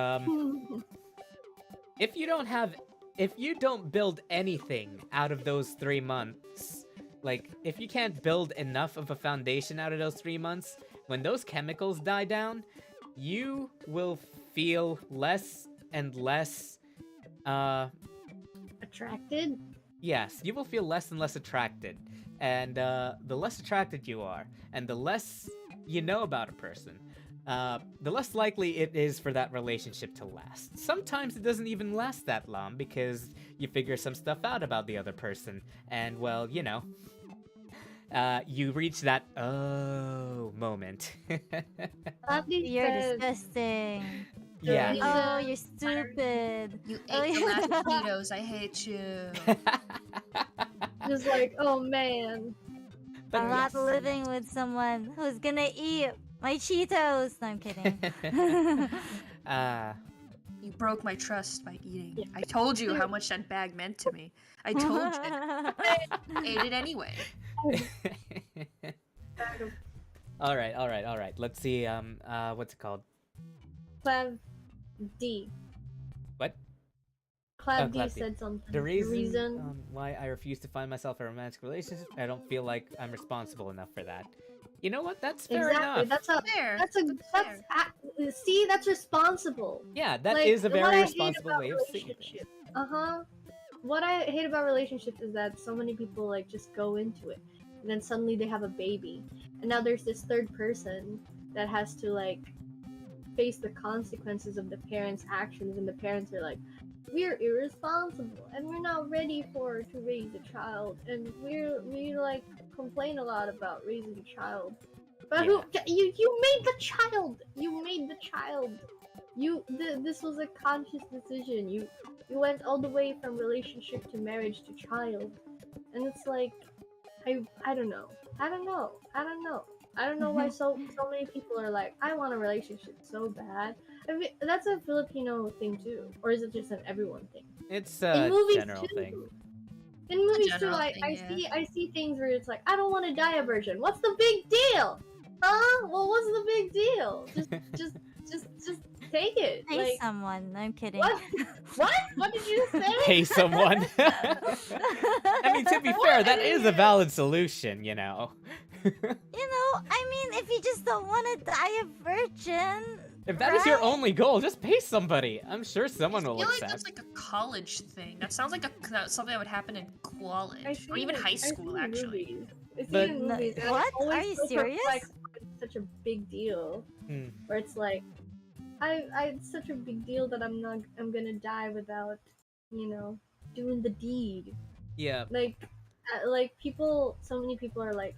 B: if you don't build anything out of those 3 months, like, if you can't build enough of a foundation out of those 3 months, when those chemicals die down, you will feel less and less,
A: Attracted?
B: yes, you will feel less and less attracted. And the less attracted you are, and the less you know about a person, the less likely it is for that relationship to last. Sometimes it doesn't even last that long because you figure some stuff out about the other person, and well, you reach that moment.
A: Sadly
D: You're
A: said,
D: disgusting.
B: Yeah.
D: Oh, you're stupid.
C: You
D: Oh,
C: ate the
D: yeah.
C: last Cheetos. I hate you.
A: just like, oh man.
B: But
D: I'm
B: yes.
D: not living with someone who's gonna eat my Cheetos. No, I'm kidding.
C: You broke my trust by eating.
A: Yeah.
C: I told you how much that bag meant to me. I told you. I ate it anyway.
B: all right. Let's see. What's it called?
A: Clav D.
B: What?
A: Clav D
B: Clav D.
A: said something.
B: The reason why I refuse to find myself in a romantic relationship, I don't feel like I'm responsible enough for that. You know what? That's fair
A: exactly.
B: enough.
C: Fair.
A: See, that's responsible.
B: Yeah, that
A: Like,
B: is a
A: what I
B: very
A: hate
B: responsible
A: about
B: way of seeing things.
A: relationships- What I hate about relationships is that so many people like just go into it, and then suddenly they have a baby, and now there's this third person that has to like face the consequences of the parents' actions, and the parents are like, we're irresponsible and we're not ready to raise a child, and we like complain a lot about raising a child. But you made the child. This was a conscious decision. You went all the way from relationship to marriage to child, and it's like, I don't know. I don't know. I don't know. I don't know why so many people are like, I want a relationship so bad. I mean, that's a Filipino thing too, or is it just an everyone thing?
B: It's
A: In
B: a
A: movies
B: general
A: too.
B: thing.
A: In movies too,
C: general thing,
A: I see things where it's like, I don't want to die a virgin. What's the big deal? Huh? Well, what's the big deal? Just take it.
D: Pay
A: Like,
D: someone. I'm kidding.
A: what? What did you say?
B: Pay someone. I mean, to be fair, that is a valid solution, you know.
D: You know, I mean, if you just don't want to die a virgin.
B: If that is your
D: right?
B: only goal, just pay somebody. I'm sure someone
C: I
B: will
C: feel like
B: accept.
C: that's like a college thing. That sounds like something that would happen in
A: I
C: college,
A: see
C: or even
A: it-
C: high
A: I see
C: school,
A: it in
C: actually.
A: movies. I see
B: But-
A: it in movies. and I
D: What?
A: always
D: Are you
A: feel
D: serious?
A: perplexed why it's such a big deal.
B: Hmm.
A: Where it's like, it's such a big deal that I'm gonna die without, doing the deed.
B: Yeah.
A: Like so many people are like,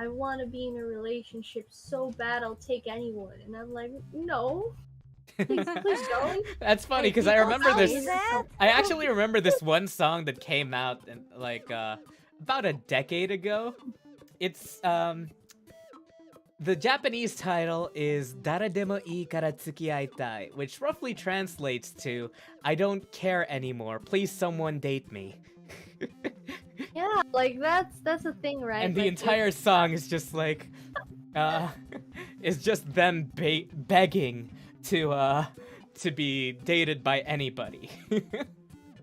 A: I want to be in a relationship so bad I'll take anyone, and I'm like, no, please don't.
B: That's funny
A: Like,
B: because I
A: people
B: remember
A: tell
B: this.
A: me
D: that?
B: I actually remember this one song that came out in, like about a decade ago. It's the Japanese title is Darademo ii kara tsukiaitai, which roughly translates to I don't care anymore. Please someone date me.
A: Yeah, like that's a thing, right?
B: And the
A: Like,
B: entire song is just like is just them begging to be dated by anybody.
D: I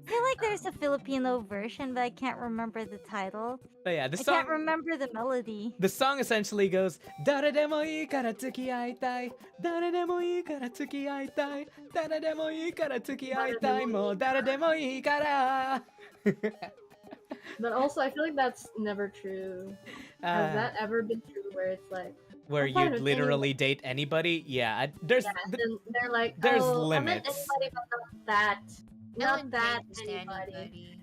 D: feel like there's a Filipino version, but I can't remember the title.
B: But yeah, the
D: I
B: song
D: can't remember the melody.
B: the song essentially goes Darademo ii kara tsukiaitai, Darademo ii kara tsukiaitai, Darademo ii kara tsukiaitai mo, Darademo ii kara.
A: But also, I feel like that's never true. Has that ever been true? Where it's like,
B: Where
A: I'm fine
B: you
A: with
B: literally date anybody? Yeah, there's
A: yeah, and then they're like,
B: there's
A: oh, I meant
B: limits.
A: anybody, but not that. Not that anybody.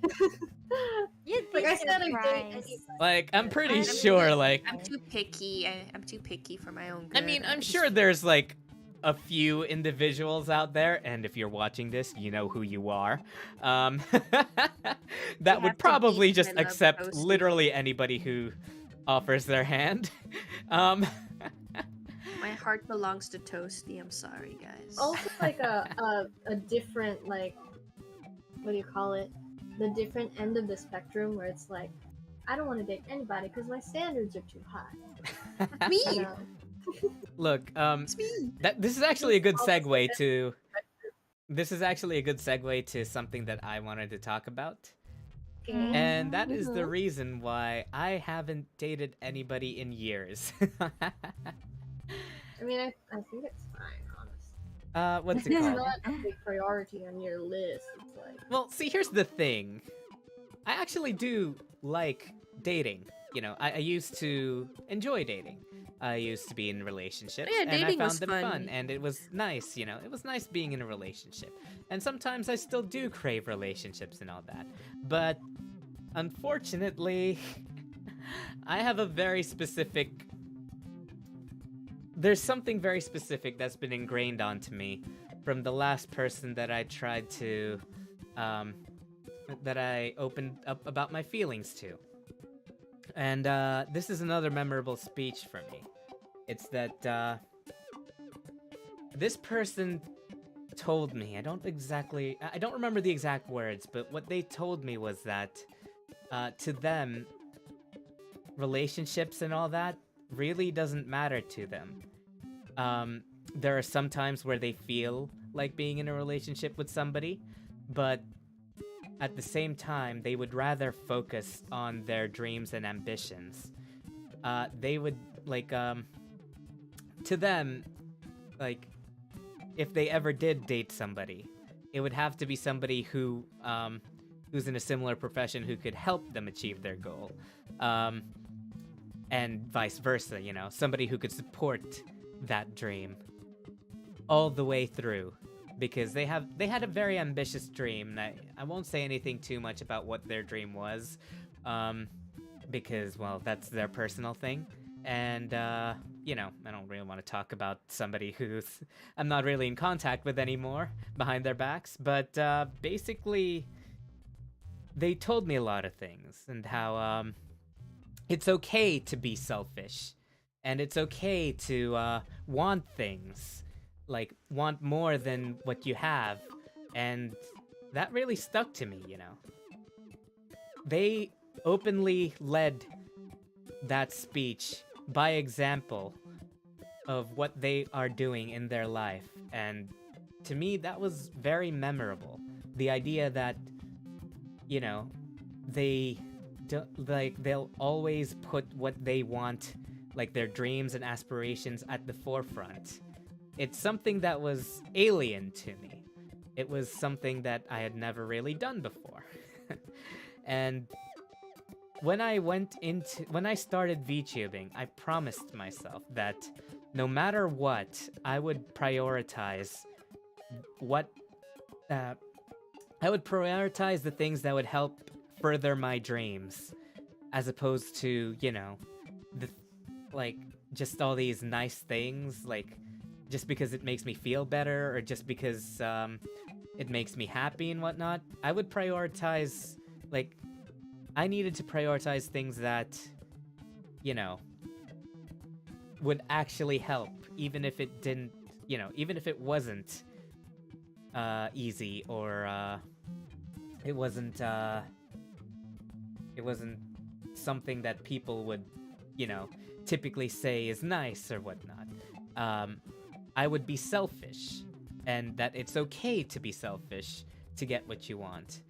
D: You'd be
A: Like I said, I date
D: surprised.
A: anybody.
B: Like I'm pretty
D: I'm
B: sure like
C: I'm too picky. I'm too picky for my own good.
B: I mean, I'm sure there's like a few individuals out there, and if you're watching this, you know who you are. That
C: have
B: would
C: to
B: probably
C: beat
B: just
C: my love
B: accept
C: Toasty.
B: literally anybody who offers their hand.
C: My heart belongs to Toasty. I'm sorry, guys.
A: Also, like a different, like, what do you call it? The different end of the spectrum where it's like, I don't want to date anybody because my standards are too high.
C: me.
A: You know?
B: Look,
C: It's me.
B: this is actually a good segue to. This is actually a good segue to something that I wanted to talk about.
A: Okay.
B: And that is the
A: Mhm.
B: reason why I haven't dated anybody in years.
A: I mean, I think it's fine, honestly.
B: What's it
A: It's
B: called?
A: not a big priority on your list. It's like,
B: Well, see, here's the thing. I actually do like dating. You know, I used to enjoy dating. I used to be in relationships,
C: Yeah,
B: and I
C: dating
B: found
C: was
B: them
C: fun.
B: fun, and it was nice. You know, it was nice being in a relationship. And sometimes I still do crave relationships and all that. But unfortunately, I have a very specific. There's something very specific that's been ingrained onto me from the last person that I tried to, that I opened up about my feelings to. And this is another memorable speech for me. It's that this person told me, I don't remember the exact words, but what they told me was that to them, relationships and all that really doesn't matter to them. There are some times where they feel like being in a relationship with somebody, but at the same time, they would rather focus on their dreams and ambitions. They would, like, to them, like, if they ever did date somebody, it would have to be somebody who, who's in a similar profession who could help them achieve their goal. And vice versa, you know, somebody who could support that dream all the way through. Because they had a very ambitious dream. And I won't say anything too much about what their dream was, because, well, that's their personal thing. And, you know, I don't really want to talk about somebody who's I'm not really in contact with anymore behind their backs. But basically, they told me a lot of things and how it's okay to be selfish, and it's okay to want things, like want more than what you have, and that really stuck to me, you know. They openly led that speech by example of what they are doing in their life, and to me that was very memorable. The idea that, you know, they they'll always put what they want, like their dreams and aspirations, at the forefront. It's something that was alien to me. It was something that I had never really done before. And when I started VTubing, I promised myself that no matter what, I would prioritize the things that would help further my dreams, as opposed to, you know, just all these nice things, like just because it makes me feel better, or just because it makes me happy and whatnot. I would prioritize, like, I needed to prioritize things that, you know, would actually help, even if it didn't, you know, even if it wasn't easy, or it wasn't something that people would, you know, typically say is nice or whatnot. I would be selfish, and that it's okay to be selfish to get what you want,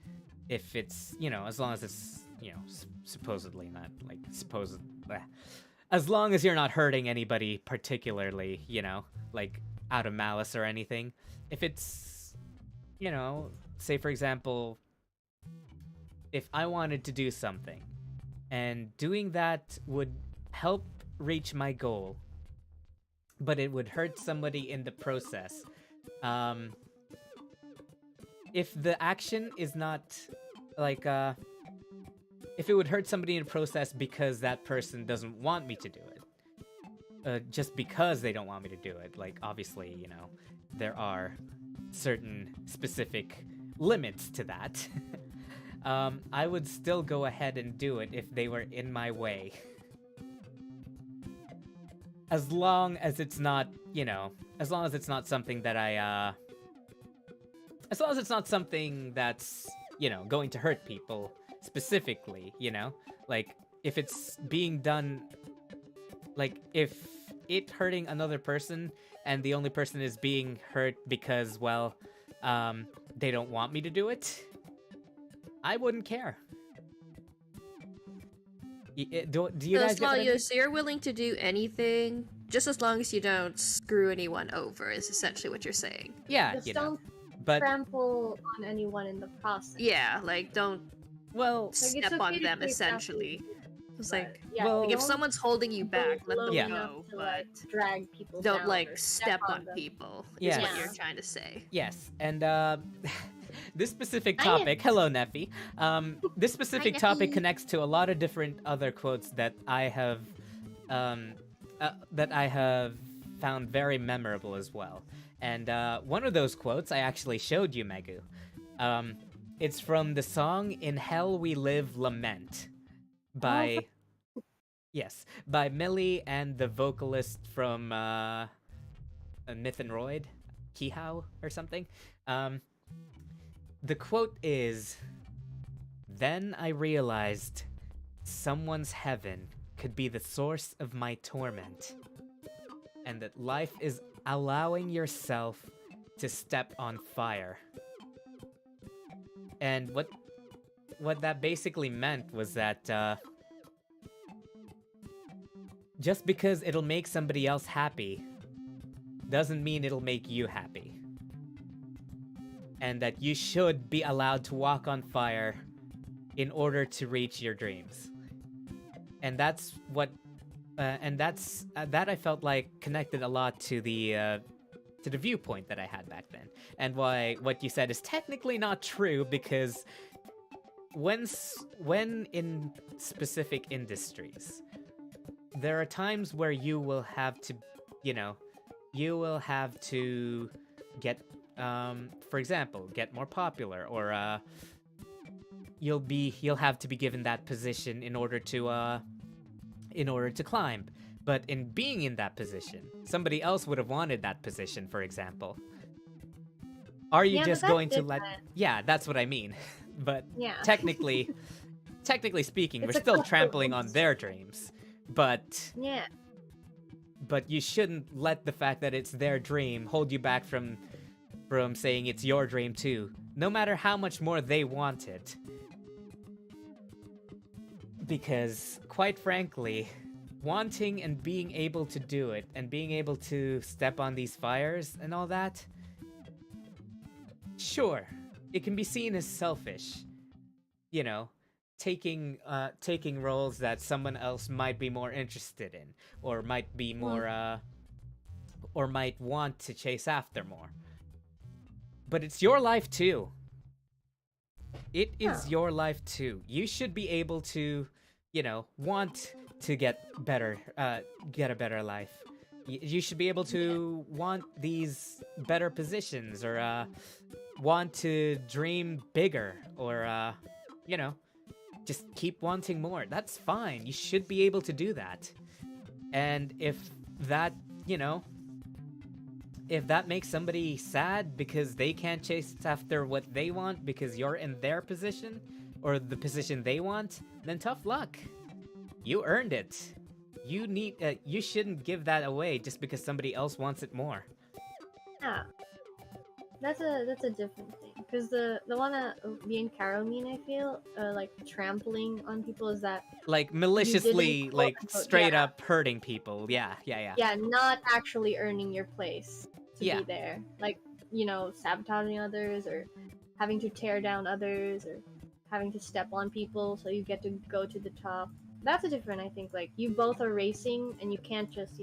B: if it's, you know, as long as it's, you know, supposedly not, like, as long as you're not hurting anybody particularly, you know, like out of malice or anything. If it's, you know, say for example, if I wanted to do something, and doing that would help reach my goal, but it would hurt somebody in the process, if the action is not, like, if it would hurt somebody in the process because that person doesn't want me to do it, just because they don't want me to do it, like, obviously, you know, there are certain specific limits to that. I would still go ahead and do it if they were in my way. As long as it's not, you know, as long as it's not something that as long as it's not something that's, you know, going to hurt people specifically, you know? Like, if it's being done, like, if it hurting another person, and the only person is being hurt because, well, they don't want me to do it, I wouldn't care. Do you guys get what I mean?
C: So you're willing to do anything, just as long as you don't screw anyone over, is essentially what you're saying.
B: Yeah,
A: Just
B: you know.
A: don't
B: But
A: trample on anyone in the process.
C: Yeah, like, don't
B: well,
C: step
A: it's okay
C: on
A: to
C: them,
A: take
C: essentially. It's
A: But,
C: like,
A: yeah,
B: well,
C: like, if
A: don't
C: someone's holding you back, let them
B: Yeah.
C: go,
A: to,
C: but
A: like, drag people
C: don't,
A: down
C: like,
A: or
C: step on
A: them.
C: people,
B: Yes.
C: is what you're trying to say.
B: yes, and this specific
D: Hi,
B: topic, hello Neffy. This specific
C: Hi,
B: topic
C: Neffy.
B: connects to a lot of different other quotes that I have found very memorable as well. And one of those quotes I actually showed you, Megu. It's from the song "In Hell We Live Lament" by by Millie and the vocalist from Myth and Royd, Kihao or something. The quote is, "Then I realized someone's heaven could be the source of my torment, and that life is allowing yourself to step on fire." And what that basically meant was that just because it'll make somebody else happy doesn't mean it'll make you happy. And that you should be allowed to walk on fire in order to reach your dreams. And that's what, that I felt like connected a lot to the viewpoint that I had back then. And why what you said is technically not true, because when in specific industries, there are times where you will have to, get, for example, get more popular, or you'll have to be given that position in order to in order to climb. But in being in that position, somebody else would have wanted that position, for example. Are you
A: Yeah, but
B: just
A: that's
B: going to let...
A: different.
B: Yeah, that's what I mean. But
A: Yeah.
B: technically speaking,
A: It's
B: we're
A: a
B: still
A: couple
B: trampling on
A: rules.
B: their dreams. But
A: Yeah.
B: you shouldn't let the fact that it's their dream hold you back from saying it's your dream too, no matter how much more they want it. Because, quite frankly, wanting and being able to do it, and being able to step on these fires and all that, sure, it can be seen as selfish. You know, taking roles that someone else might be more interested in, or might be more, or might want to chase after more. But it's your life too. It is your life too. You should be able to, want to get a better life. You should be able to want these better positions, or want to dream bigger, or just keep wanting more. That's fine. You should be able to do that. And if that, if that makes somebody sad because they can't chase after what they want because you're in their position, or the position they want, then tough luck. You earned it. You shouldn't give that away just because somebody else wants it more.
A: Yeah. That's a different thing. Because the one that me and Karoline, I feel, like trampling on people is that
B: Like maliciously,
A: quote,
B: like
A: unquote,
B: straight up hurting people. Yeah.
A: Yeah, not actually earning your place to
B: Yeah.
A: be there. Like, sabotaging others, or having to tear down others, or having to step on people so you get to go to the top. That's a different, I think, like, you both are racing and you can't just,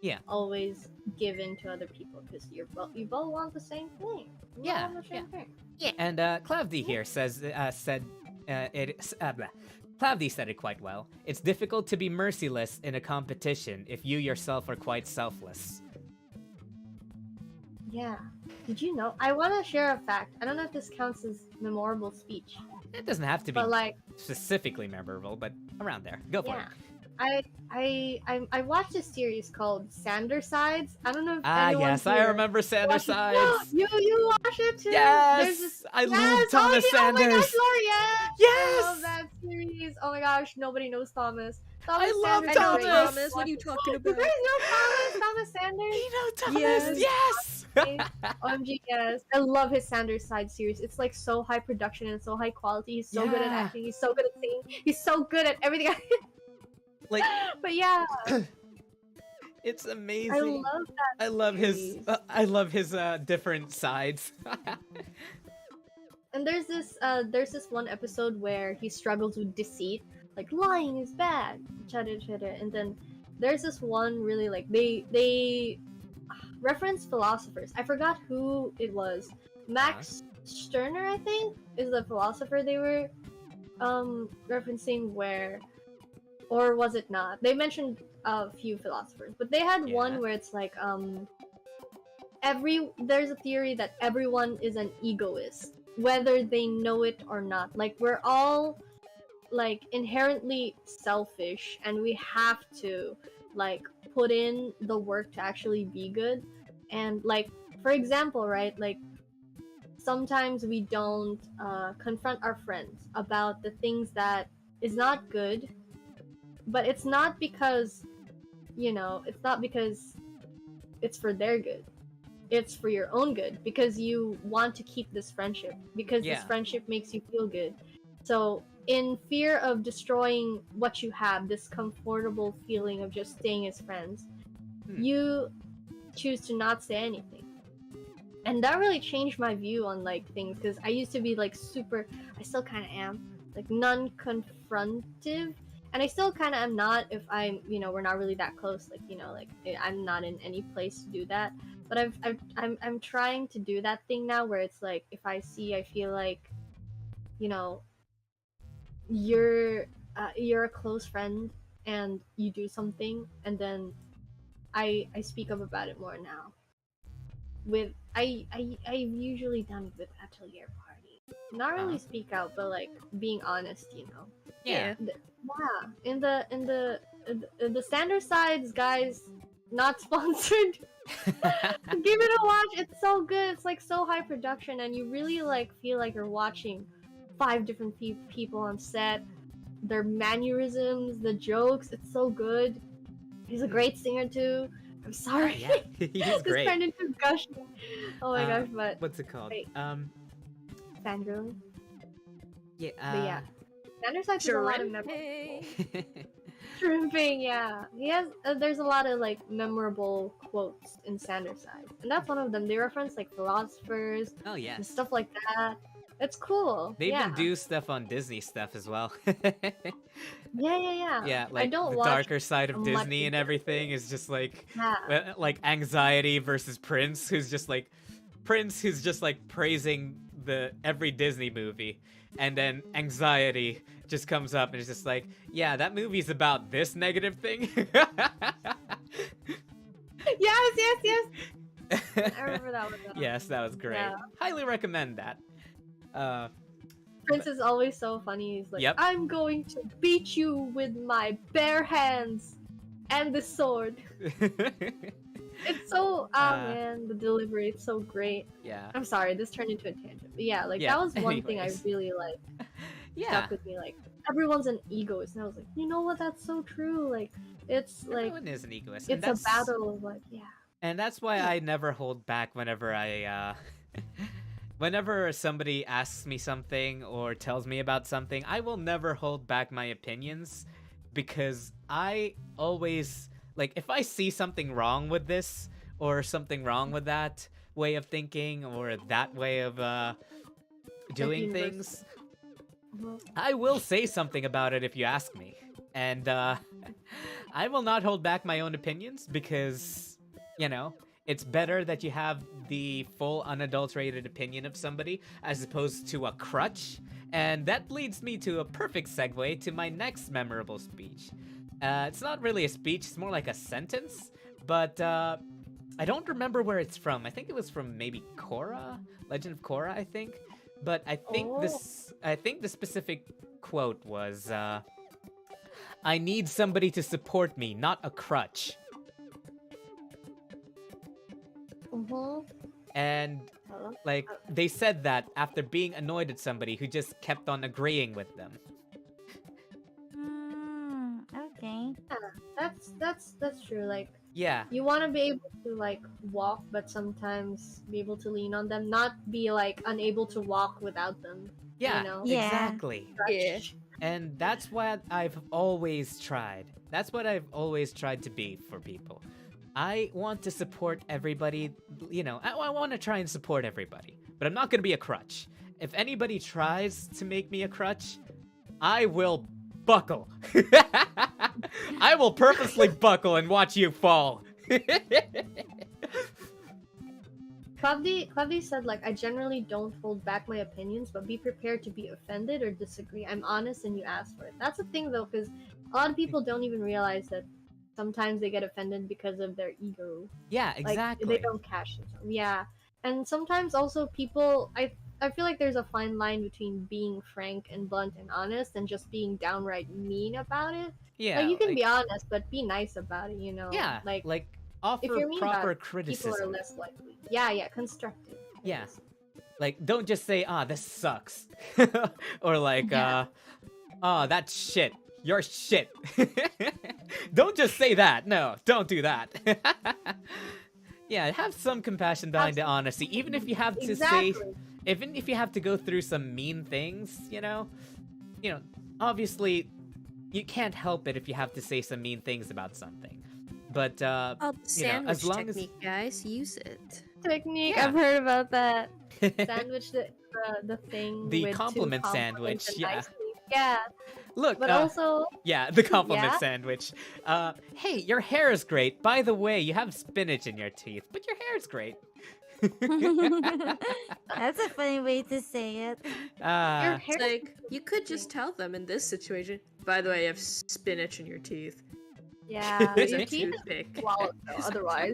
B: Yeah.
A: always give in to other people because you both want the same thing. You
B: Yeah,
A: want the same thing.
B: Yeah. And Cloudly here Cloudly said it quite well. It's difficult to be merciless in a competition if you yourself are quite selfless.
A: Yeah. Did you know? I want to share a fact. I don't know if this counts as memorable speech.
B: It doesn't have to be
A: But, like,
B: specifically memorable, but around there. Go for it.
A: I watched a series called Sandersides. I don't know if
B: Ah,
A: anyone
B: yes,
A: here
B: I remember Sandersides.
A: You watch it too?
B: Yes, I love Thomas Sanders.
A: Oh my gosh, Laura, yes!
B: Yes!
A: I love that series. Oh my gosh, nobody knows Thomas.
B: I love
A: Sanders.
B: Thomas.
C: Thomas, what are you talking
A: You
C: about?
A: guys know Thomas Sanders?
B: You know Thomas, yes!
A: OMG, yes. I love his Sanders side series. It's like so high production and so high quality. He's so good at
B: Yeah.
A: acting. He's so good at singing. He's so good at everything.
B: Like,
A: But yeah,
B: it's amazing.
A: I love that.
B: I love
A: series.
B: his different sides.
A: And there's this one episode where he struggles with deceit, like lying is bad, and then there's this one really, like, they reference philosophers. I forgot who it was. Max Stirner, I think, is the philosopher they were referencing, where, or was it not? They mentioned a few philosophers, but they had one where it's like there's a theory that everyone is an egoist, whether they know it or not. Like, we're all, like, inherently selfish, and we have to, like, put in the work to actually be good. And, like, for example, right, like, sometimes we don't confront our friends about the things that is not good, but it's not because it's for their good. It's for your own good, because you want to keep this friendship, because this friendship makes you feel good. So in fear of destroying what you have, this comfortable feeling of just staying as friends, you choose to not say anything. And that really changed my view on, like, things, because I used to be, like, I still kind of am, like, non-confrontive, and I still kind of am not if I'm, we're not really that close, like, like, I'm not in any place to do that. But I'm trying to do that thing now where it's like, if I feel like, you're a close friend and you do something, and then I speak up about it more now. I've usually done it with Atelier Party. Not really speak out, but, like, being honest,
B: Yeah.
A: In the the standard sides, guys, not sponsored. Give it a watch. It's so good. It's like so high production, and you really like feel like you're watching 5 different people on set. Their mannerisms, the jokes. It's so good. He's a great singer too. I'm sorry.
B: Yeah, he's
A: This
B: great.
A: turned into gushing. Oh my gosh, but
B: What's it called?
A: wait. fangirling.
B: Yeah.
A: But yeah, standard sides has a lot of memorable. Shrimping, yeah. He has. There's a lot of like memorable quotes in standard sides, and that's one of them. They reference like philosophers
B: Oh
A: and
B: yes.
A: stuff like that. It's cool.
B: They
A: yeah.
B: even do stuff on Disney stuff as well.
A: Yeah.
B: Yeah,
A: I
B: like
A: don't
B: the
A: watch
B: darker side of
A: much
B: Disney and
A: of it.
B: everything is just like
A: Yeah.
B: like Anxiety versus Prince, who's just like praising the every Disney movie, and then Anxiety just comes up and is just like, yeah, that movie's about this negative thing.
A: Yes. I remember that one. Though.
B: Yes, that was great.
A: Yeah.
B: Highly recommend that.
A: Prince is always so funny. He's like,
B: Yep.
A: I'm going to beat you with my bare hands and the sword. It's so, man, the delivery, it's so great.
B: Yeah.
A: I'm sorry, this turned into a tangent. But yeah, like,
B: Yeah,
A: that was one thing I
B: anyways.
A: really, like,
B: Yeah.
A: stuck with me. Like, everyone's an egoist. And I was like, you know what, that's so true. Like, it's, like,
B: Everyone is an egoist. and
A: it's a
B: that's-
A: battle of, like, yeah.
B: And that's why I never hold back whenever whenever somebody asks me something or tells me about something, I will never hold back my opinions, because I always, like, if I see something wrong with this or something wrong with that way of thinking or that way of doing
A: universal.
B: things,
A: Mhm.
B: I will say something about it if you ask me. And I will not hold back my own opinions, because, you know, it's better that you have the full unadulterated opinion of somebody as opposed to a crutch. And that leads me to a perfect segue to my next memorable speech. It's not really a speech, it's more like a sentence, but I don't remember where it's from. I think it was from maybe Korra? Legend of Korra, I think. But I think the specific quote was, I need somebody to support me, not a crutch.
A: Mhm.
B: And
A: Hello?
B: like they said that after being annoyed at somebody who just kept on agreeing with them.
D: Okay.
A: That's true. Like,
B: Yeah.
A: you want to be able to like walk, but sometimes be able to lean on them, not be like unable to walk without them.
B: Yeah,
A: You know?
D: Yeah.
B: exactly.
C: Yeah.
B: And that's what I've always tried. That's what I've always tried to be for people. I want to support everybody, you know, I want to try and support everybody, but I'm not going to be a crutch. If anybody tries to make me a crutch, I will buckle. I will purposely buckle and watch you fall.
A: Clavdi said, like, I generally don't hold back my opinions, but be prepared to be offended or disagree. I'm honest and you ask for it. That's the thing, though, because a lot of people don't even realize that sometimes they get offended because of their ego.
B: Yeah,
A: Like,
B: exactly.
A: they don't cash themselves. Yeah. And sometimes also people, I feel like there's a fine line between being frank and blunt and honest and just being downright mean about it.
B: Yeah,
A: Like, you can
B: like-
A: be honest, but be nice about it, you know?
B: Yeah,
A: Like,
B: offer
A: if you're mean about
B: proper
A: it, people are
B: criticism.
A: less likely. Yeah, constructive. I
B: Yeah.
A: guess.
B: Like, don't just say, this sucks. Or like,
A: Yeah.
B: that's shit. You're shit. Don't just say that. No, don't do that. Yeah, have some compassion behind the honesty, even if you have to say,
A: Exactly.
B: even if you have to go through some mean things, you know, obviously, you can't help it if you have to say some mean things about something. But
C: Oh, the
B: you know,
C: sandwich
B: as long
C: technique, guys. Use it.
A: Technique.
B: Yeah.
A: I've heard about that.
B: as
A: Sandwich the thing.
B: The
A: with two
B: compliment
A: compliments
B: sandwich,
A: and
B: yeah.
A: nicely. Yeah,
B: look,
A: but also
B: yeah, the compliment
A: Yeah?
B: sandwich. Hey, your hair is great. By the way, you have spinach in your teeth, but your hair is great.
D: That's a funny way to say it.
A: your
B: Uh,
A: hair.
C: It's like, you could just tell them in this situation, by the way, you have spinach in your teeth.
A: Yeah,
C: Use
A: your
C: a
A: teeth
C: toothpick.
A: is swallowed though.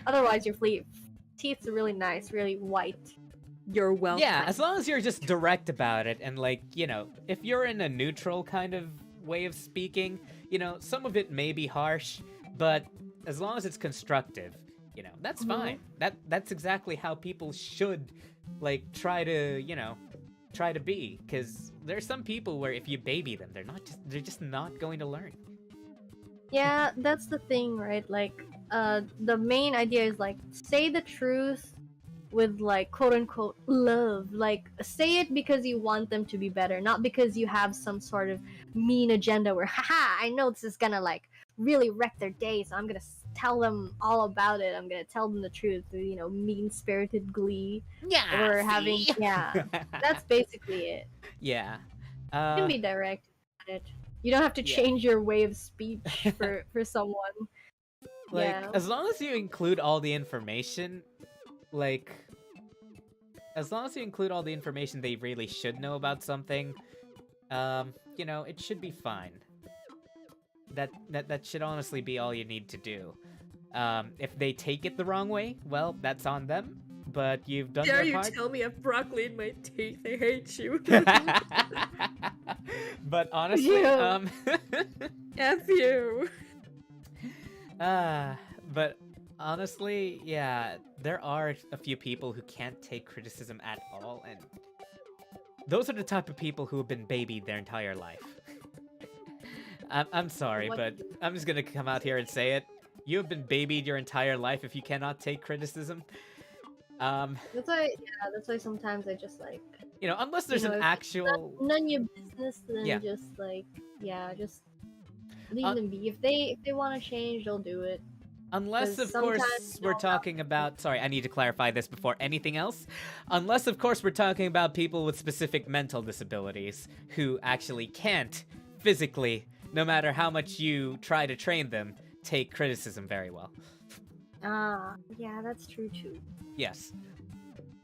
A: Otherwise your teeth are really nice, really white.
C: You're welcome.
B: yeah, as long as you're just direct about it, and like, you know, if you're in a neutral kind of way of speaking, you know, some of it may be harsh, but as long as it's constructive, you know, that's fine. That's exactly how people should, like, try to be. Because there's some people where if you baby them, they're just not going to learn.
A: Yeah, that's the thing, right? Like, the main idea is like say the truth with like quote unquote love. Like, say it because you want them to be better, not because you have some sort of mean agenda where, haha, I know this is gonna like really wreck their day, so I'm gonna tell them all about it. I'm gonna tell them the truth through, you know, mean spirited glee.
B: Yeah.
A: Or having,
B: see?
A: yeah, that's basically it.
B: Yeah.
A: You can be direct about it. You don't have to
B: Yeah.
A: change your way of speech for someone.
B: Like,
A: Yeah.
B: as long as you include all the information, like, as long as you include all the information they really should know about something, you know, it should be fine. That should honestly be all you need to do. If they take it the wrong way, well, that's on them. But you've done
C: Dare
B: your
C: you
B: part.
C: tell me I have broccoli in my teeth? I hate you.
B: But honestly,
A: Yeah.
C: F you.
B: But honestly, yeah, there are a few people who can't take criticism at all, and those are the type of people who have been babied their entire life. I'm sorry,
A: What
B: but
A: do you-
B: I'm just gonna come out here and say it. You have been babied your entire life if you cannot take criticism.
A: That's why sometimes I just like,
B: You know, unless there's
A: know,
B: an
A: if
B: actual...
A: none of your business, then
B: Yeah.
A: just like, yeah, just leave them be. If they want to change, they'll do it.
B: Unless,
A: 'Cause
B: of course,
A: sometimes
B: we're
A: they'll
B: talking about... Sorry, I need to clarify this before anything else. Unless, of course, we're talking about people with specific mental disabilities who actually can't, physically, no matter how much you try to train them, take criticism very well.
A: Yeah, that's true too.
B: Yes.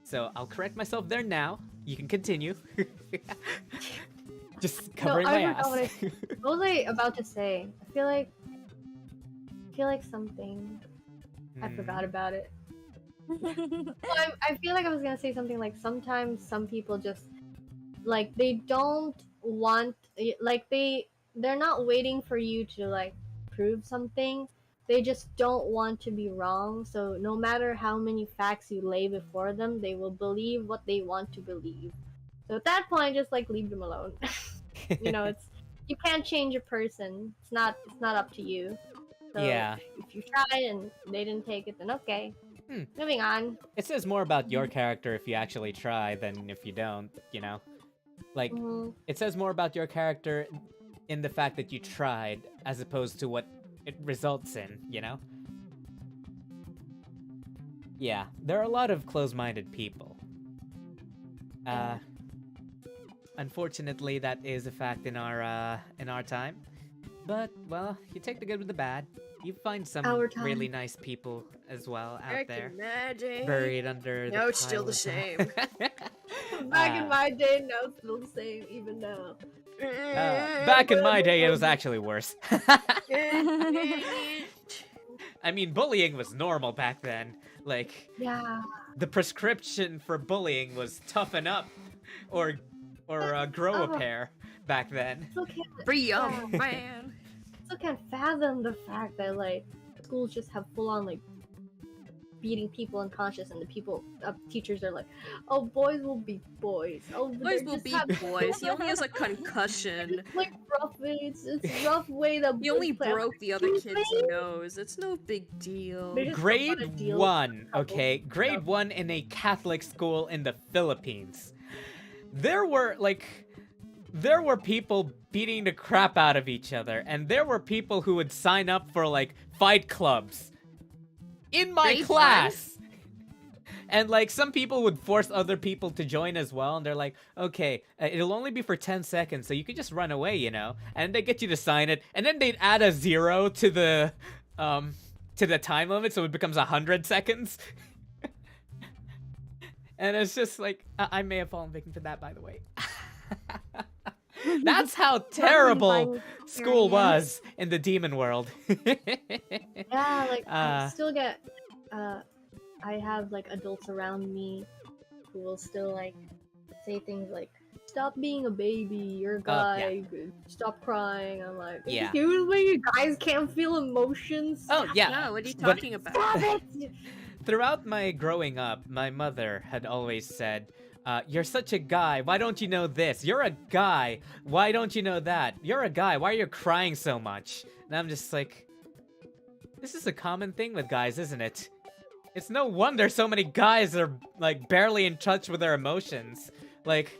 B: So, I'll correct myself there now. You can continue. Just covering my
A: I
B: ass.
A: forgot what was I about to say? I feel like something. I forgot about it. I feel like I was gonna say something like sometimes some people just like they don't want like they're not waiting for you to like prove something. They just don't want to be wrong. So no matter how many facts you lay before them, they will believe what they want to believe. So at that point, just like leave them alone. You know, it's you can't change a person. It's not up to you. So
B: Yeah.
A: if you try and they didn't take it, then okay. Moving on.
B: It says more about your character if you actually try than if you don't, you know? Like, it says more about your character in the fact that you tried, as opposed to what it results in, you know? Yeah, there are a lot of close-minded people. Unfortunately, that is a fact in our time. But, well, you take the good with the bad. You find some
A: Our time.
B: really nice people as well out there.
C: Imagine.
B: Buried under the
C: No, it's still
B: pile
C: the
B: of-
C: same.
A: Back in my day, now it's still the same, even now.
B: Back in my day, it was actually worse. I mean, bullying was normal back then. Like,
A: Yeah.
B: the prescription for bullying was toughen up or grow a pair back then.
A: Still can't,
C: Free young man.
A: still can't fathom the fact that like schools just have full on like beating people unconscious, and the teachers are like, "Oh, boys will be boys. Oh,
C: Boys
A: they
C: will
A: just
C: be
A: have-
C: boys. He only has a concussion.
A: It's like rough. It's rough way that
C: He only
A: boys play.
C: broke the other
A: Excuse
C: kid's
A: me?
C: nose. It's no big deal.
A: They just don't wanna
B: Grade
A: deal
B: 1,
A: with
B: okay? Grade
A: stuff.
B: 1 in a Catholic school in the Philippines. There were people beating the crap out of each other, and there were people who would sign up for, like, fight clubs in my
C: Grade
B: class. And, like, some people would force other people to join as well, and they're like, okay, it'll only be for 10 seconds, so you could just run away, you know? And they get you to sign it, and then they'd add a 0 to the time limit, so it becomes 100 seconds. And it's just like, I may have fallen victim to that, by the way. That's how terrible school was in the demon world.
A: Yeah, like I
B: Uh,
A: still get I have like adults around me who will still like say things like stop being a baby. You're a guy. Stop crying. I'm like,
B: Yeah.
A: excuse me, guys can't feel emotions.
B: Oh, yeah.
C: No, what are you
B: But-
C: talking about?
A: Stop it!
B: Throughout my growing up, my mother had always said, you're such a guy, why don't you know this? You're a guy, why don't you know that? You're a guy, why are you crying so much? And I'm just like, this is a common thing with guys, isn't it? It's no wonder so many guys are, like, barely in touch with their emotions. Like,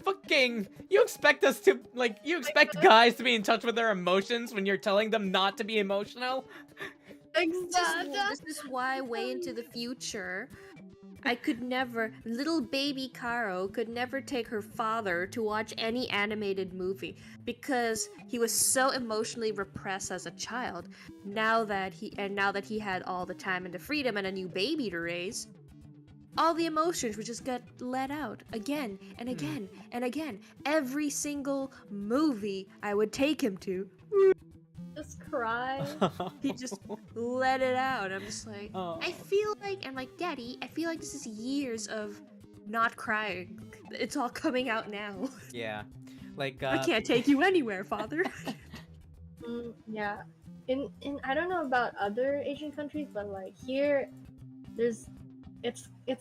B: fucking, you expect us to, like, you expect guys to be in touch with their emotions when you're telling them not to be emotional?
C: This is why way into the future, I could never, little baby Karo could never take her father to watch any animated movie because he was so emotionally repressed as a child. Now that he had all the time and the freedom and a new baby to raise, all the emotions would just get let out again and again and again. Every single movie I would take him to,
A: Just cry.
C: he just let it out. I'm just like,
B: Oh.
C: I feel like, I'm like, Daddy, I feel like this is years of not crying. It's all coming out now.
B: Yeah. Like,
C: I can't take you anywhere, Father.
A: Yeah. In I don't know about other Asian countries, but like here, it's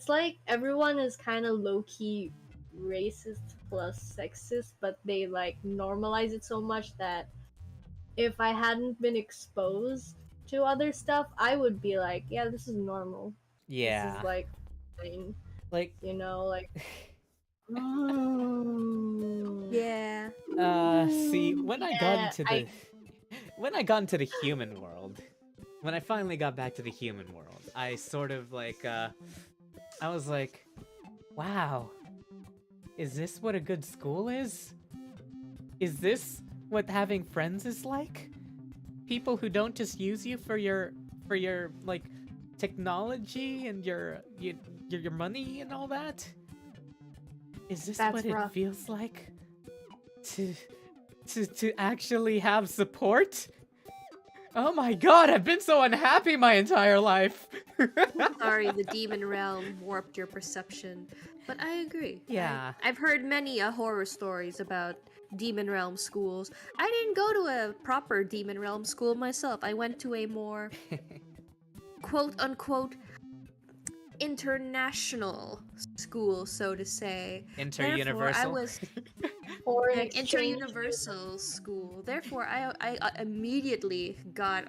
A: like everyone is kind of low key racist plus sexist, but they like normalize it so much that if I hadn't been exposed to other stuff, I would be like, yeah, this is normal.
B: yeah.
A: This is like fine.
B: Like,
A: You know, like
C: Yeah.
B: see, when I got
A: Yeah,
B: into the when I got into the human world, when I finally got back to the human world, I sort of like I was like, wow, is this what a good school is? Is this what having friends is like? People who don't just use you for your like technology and your money and all that? Is this
A: That's
B: what
A: rough.
B: it feels like to actually have support? Oh my god, I've been so unhappy my entire life.
C: Sorry, the demon realm warped your perception. But I agree.
B: Yeah.
C: I've heard many horror stories about demon realm schools. I didn't go to a proper demon realm school myself. I went to a more quote unquote international school, so to say. Therefore, I
B: Inter-universal.
C: was
A: or an
C: like
A: exchange
C: inter-universal school. Therefore, I immediately got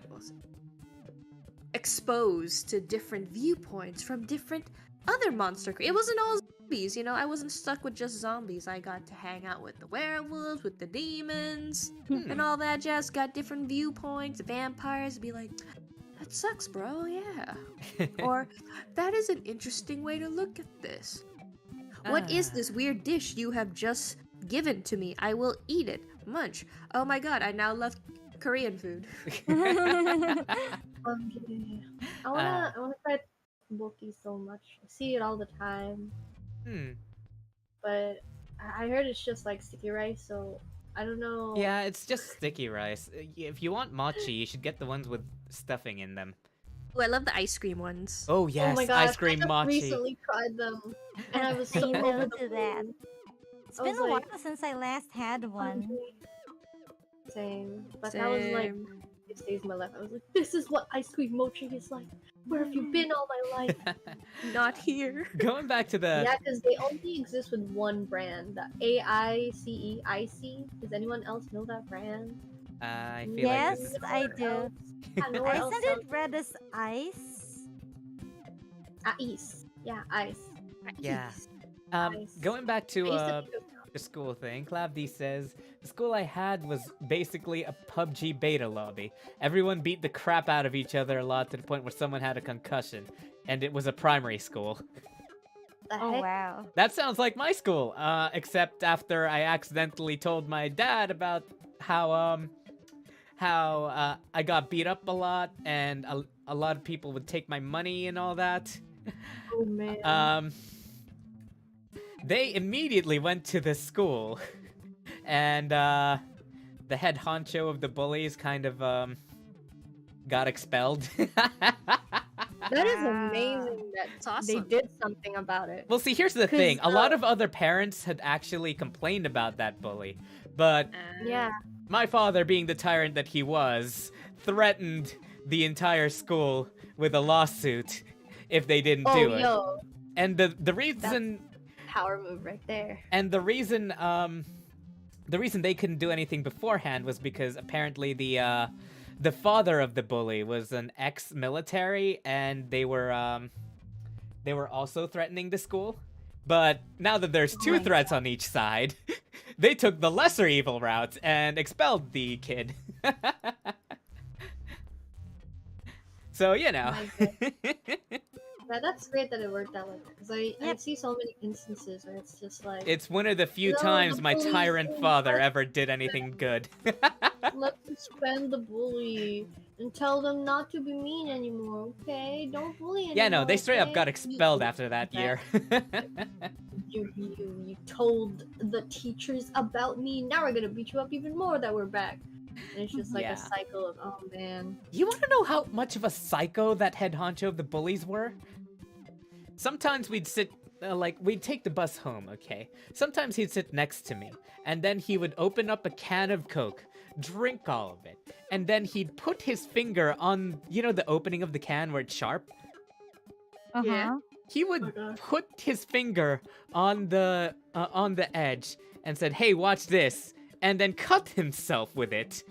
C: exposed to different viewpoints from different other monster. It wasn't all zombies, you know. I wasn't stuck with just zombies. I got to hang out with the werewolves, with the demons, and all that jazz. Got different viewpoints. Vampires be like, that sucks, bro. Yeah. Or that is an interesting way to look at this. What is this weird dish you have just given to me? I will eat it. Munch. Oh my god, I now love Korean food.
A: I wanna try tteokbokki so much. I see it all the time, but I heard it's just like sticky rice, so I don't know.
B: Yeah, it's just sticky rice. If you want mochi, you should get the ones with stuffing in them.
C: Oh, I love the ice cream ones.
B: Oh yes,
A: Oh my gosh,
B: ice cream
A: I just
B: mochi.
A: recently tried them, and I was
D: I
A: so
D: know
A: over
D: to
A: the
D: that.
A: moon.
D: It's
A: I
D: been
A: was
D: a while
A: like,
D: since I last had one.
A: Same, but I was like,
C: Same.
A: 6 days of my life. I was like, this is what ice cream mochi is like. Where have you been all my life?
C: Not here.
B: Going back to the
A: Yeah, because they only exist with one brand, the AICE IC. Does anyone else know that brand?
B: I feel like
D: Yes,
B: this.
D: I do.
A: Yeah, nowhere else
D: Isn't
A: sells
D: it red as ice?
A: Ice. Yeah, ice.
B: Yeah.
A: Nice.
B: Going back
A: I
B: to
A: used to think of-
B: the school thing, Clavdy says the school I had was basically a PUBG beta lobby. Everyone beat the crap out of each other a lot to the point where someone had a concussion, and it was a primary school.
A: the
D: Oh
A: heck?
D: wow.
B: That sounds like my school, except after I accidentally told my dad about how I got beat up a lot and a lot of people would take my money and all that.
A: Oh man.
B: They immediately went to the school, and the head honcho of the bullies kind of got expelled.
A: That is amazing that
C: It's awesome.
A: they did something about it.
B: Well, see, here's the
A: 'Cause,
B: thing. A lot of other parents had actually complained about that bully, but
A: Yeah.
B: my father, being the tyrant that he was, threatened the entire school with a lawsuit if they didn't do it.
A: Yo,
B: And the reason
A: power move right there.
B: and the reason they couldn't do anything beforehand was because apparently the father of the bully was an ex-military, and they were also threatening the school. But now that there's two threats on each side, they took the lesser evil route and expelled the kid. So, you know.
A: Yeah, that's great that it worked out like that. Because I see so many instances where it's just like,
B: It's one of the few
A: No,
B: times
A: the
B: my
A: bully's
B: tyrant
A: so
B: father
A: bad.
B: ever did anything good.
A: let's suspend the bully and tell them not to be mean anymore, okay? Don't bully anymore.
B: Yeah, no, they straight up
A: okay?
B: got expelled after that year.
A: You told the teachers about me. Now we're gonna beat you up even more that we're back. And it's just like
B: Yeah.
A: a cycle of, oh man.
B: You want to know how much of a psycho that head honcho of the bullies were? Sometimes we'd sit, we'd take the bus home, okay? Sometimes he'd sit next to me, and then he would open up a can of Coke, drink all of it, and then he'd put his finger on, you know, the opening of the can where it's sharp?
A: Yeah.
B: He would put his finger on the edge and said, "Hey, watch this," and then cut himself with it,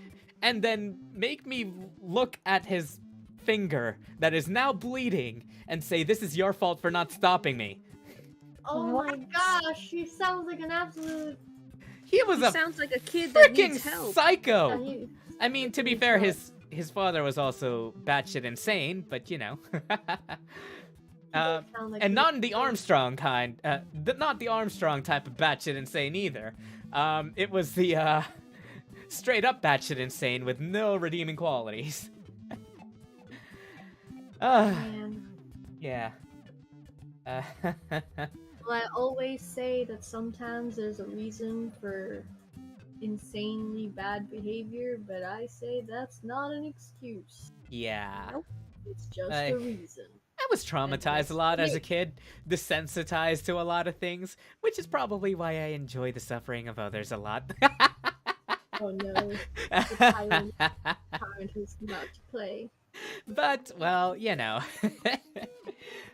B: and then make me look at his finger that is now bleeding and say, "This is your fault for not stopping me."
A: Oh my gosh, he sounds like an absolute.
B: He was a
C: Sounds like a kid that
B: freaking
C: needs help.
B: psycho.
A: He-
B: I mean, to be fair, his father was also batshit insane, but you know.
A: sound like
B: And
A: he-
B: not in the Armstrong kind, not the Armstrong type of batshit insane either. It was the straight up batshit insane with no redeeming qualities.
A: Man.
B: Yeah.
A: Well, I always say that sometimes there's a reason for insanely bad behavior, but I say that's not an excuse.
B: Yeah.
A: It's just
B: I-
A: a reason.
B: I was traumatized a lot as a kid, desensitized to a lot of things, which is probably why I enjoy the suffering of others a lot.
A: Oh no, the tyrant is about to play.
B: But, well, you know.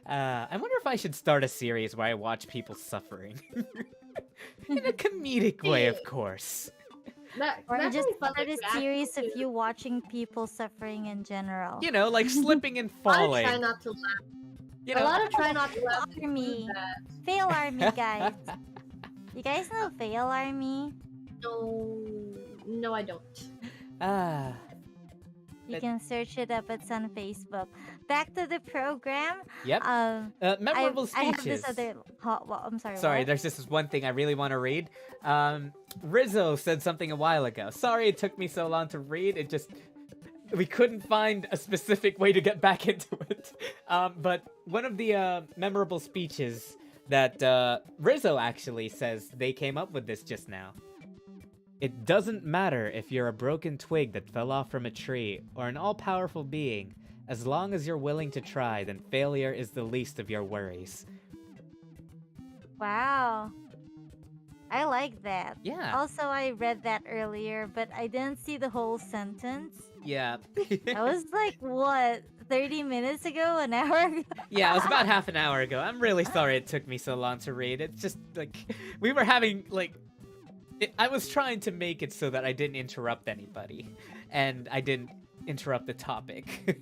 B: I wonder if I should start a series where I watch people suffering. In a comedic way, of course.
D: Or
A: That's
D: just
A: really fun,
D: start
A: like,
D: a series of
A: reacting to-
D: you watching people suffering in general.
B: You know, like slipping and
A: I try
B: falling.
A: not to laugh.
B: You
A: A
B: know,
A: lot of try not to laugh.
D: Army.
A: That.
D: Fail Army, guys. You guys know Fail Army?
A: No, I don't.
B: ah,
D: You
B: But-
D: can search it up. It's on Facebook. Back to the program.
B: yep. Memorable
D: I have
B: speeches.
D: this other. Well, I'm sorry.
B: Sorry,
D: what?
B: there's just this one thing I really want to read. Rizzo said something a while ago. Sorry it took me so long to read. It just... We couldn't find a specific way to get back into it. But one of the memorable speeches that Rizzo actually says they came up with this just now. It doesn't matter if you're a broken twig that fell off from a tree or an all-powerful being. As long as you're willing to try, then failure is the least of your worries.
D: Wow. I like that.
B: Yeah.
D: Also, I read that earlier, but I didn't see the whole sentence.
B: Yeah.
D: That was like, what, 30 minutes ago? An hour ago?
B: Yeah, it was about half an hour ago. I'm really sorry it took me so long to read. It's just, like, we were having, like... I was trying to make it so that I didn't interrupt anybody. And I didn't interrupt the topic.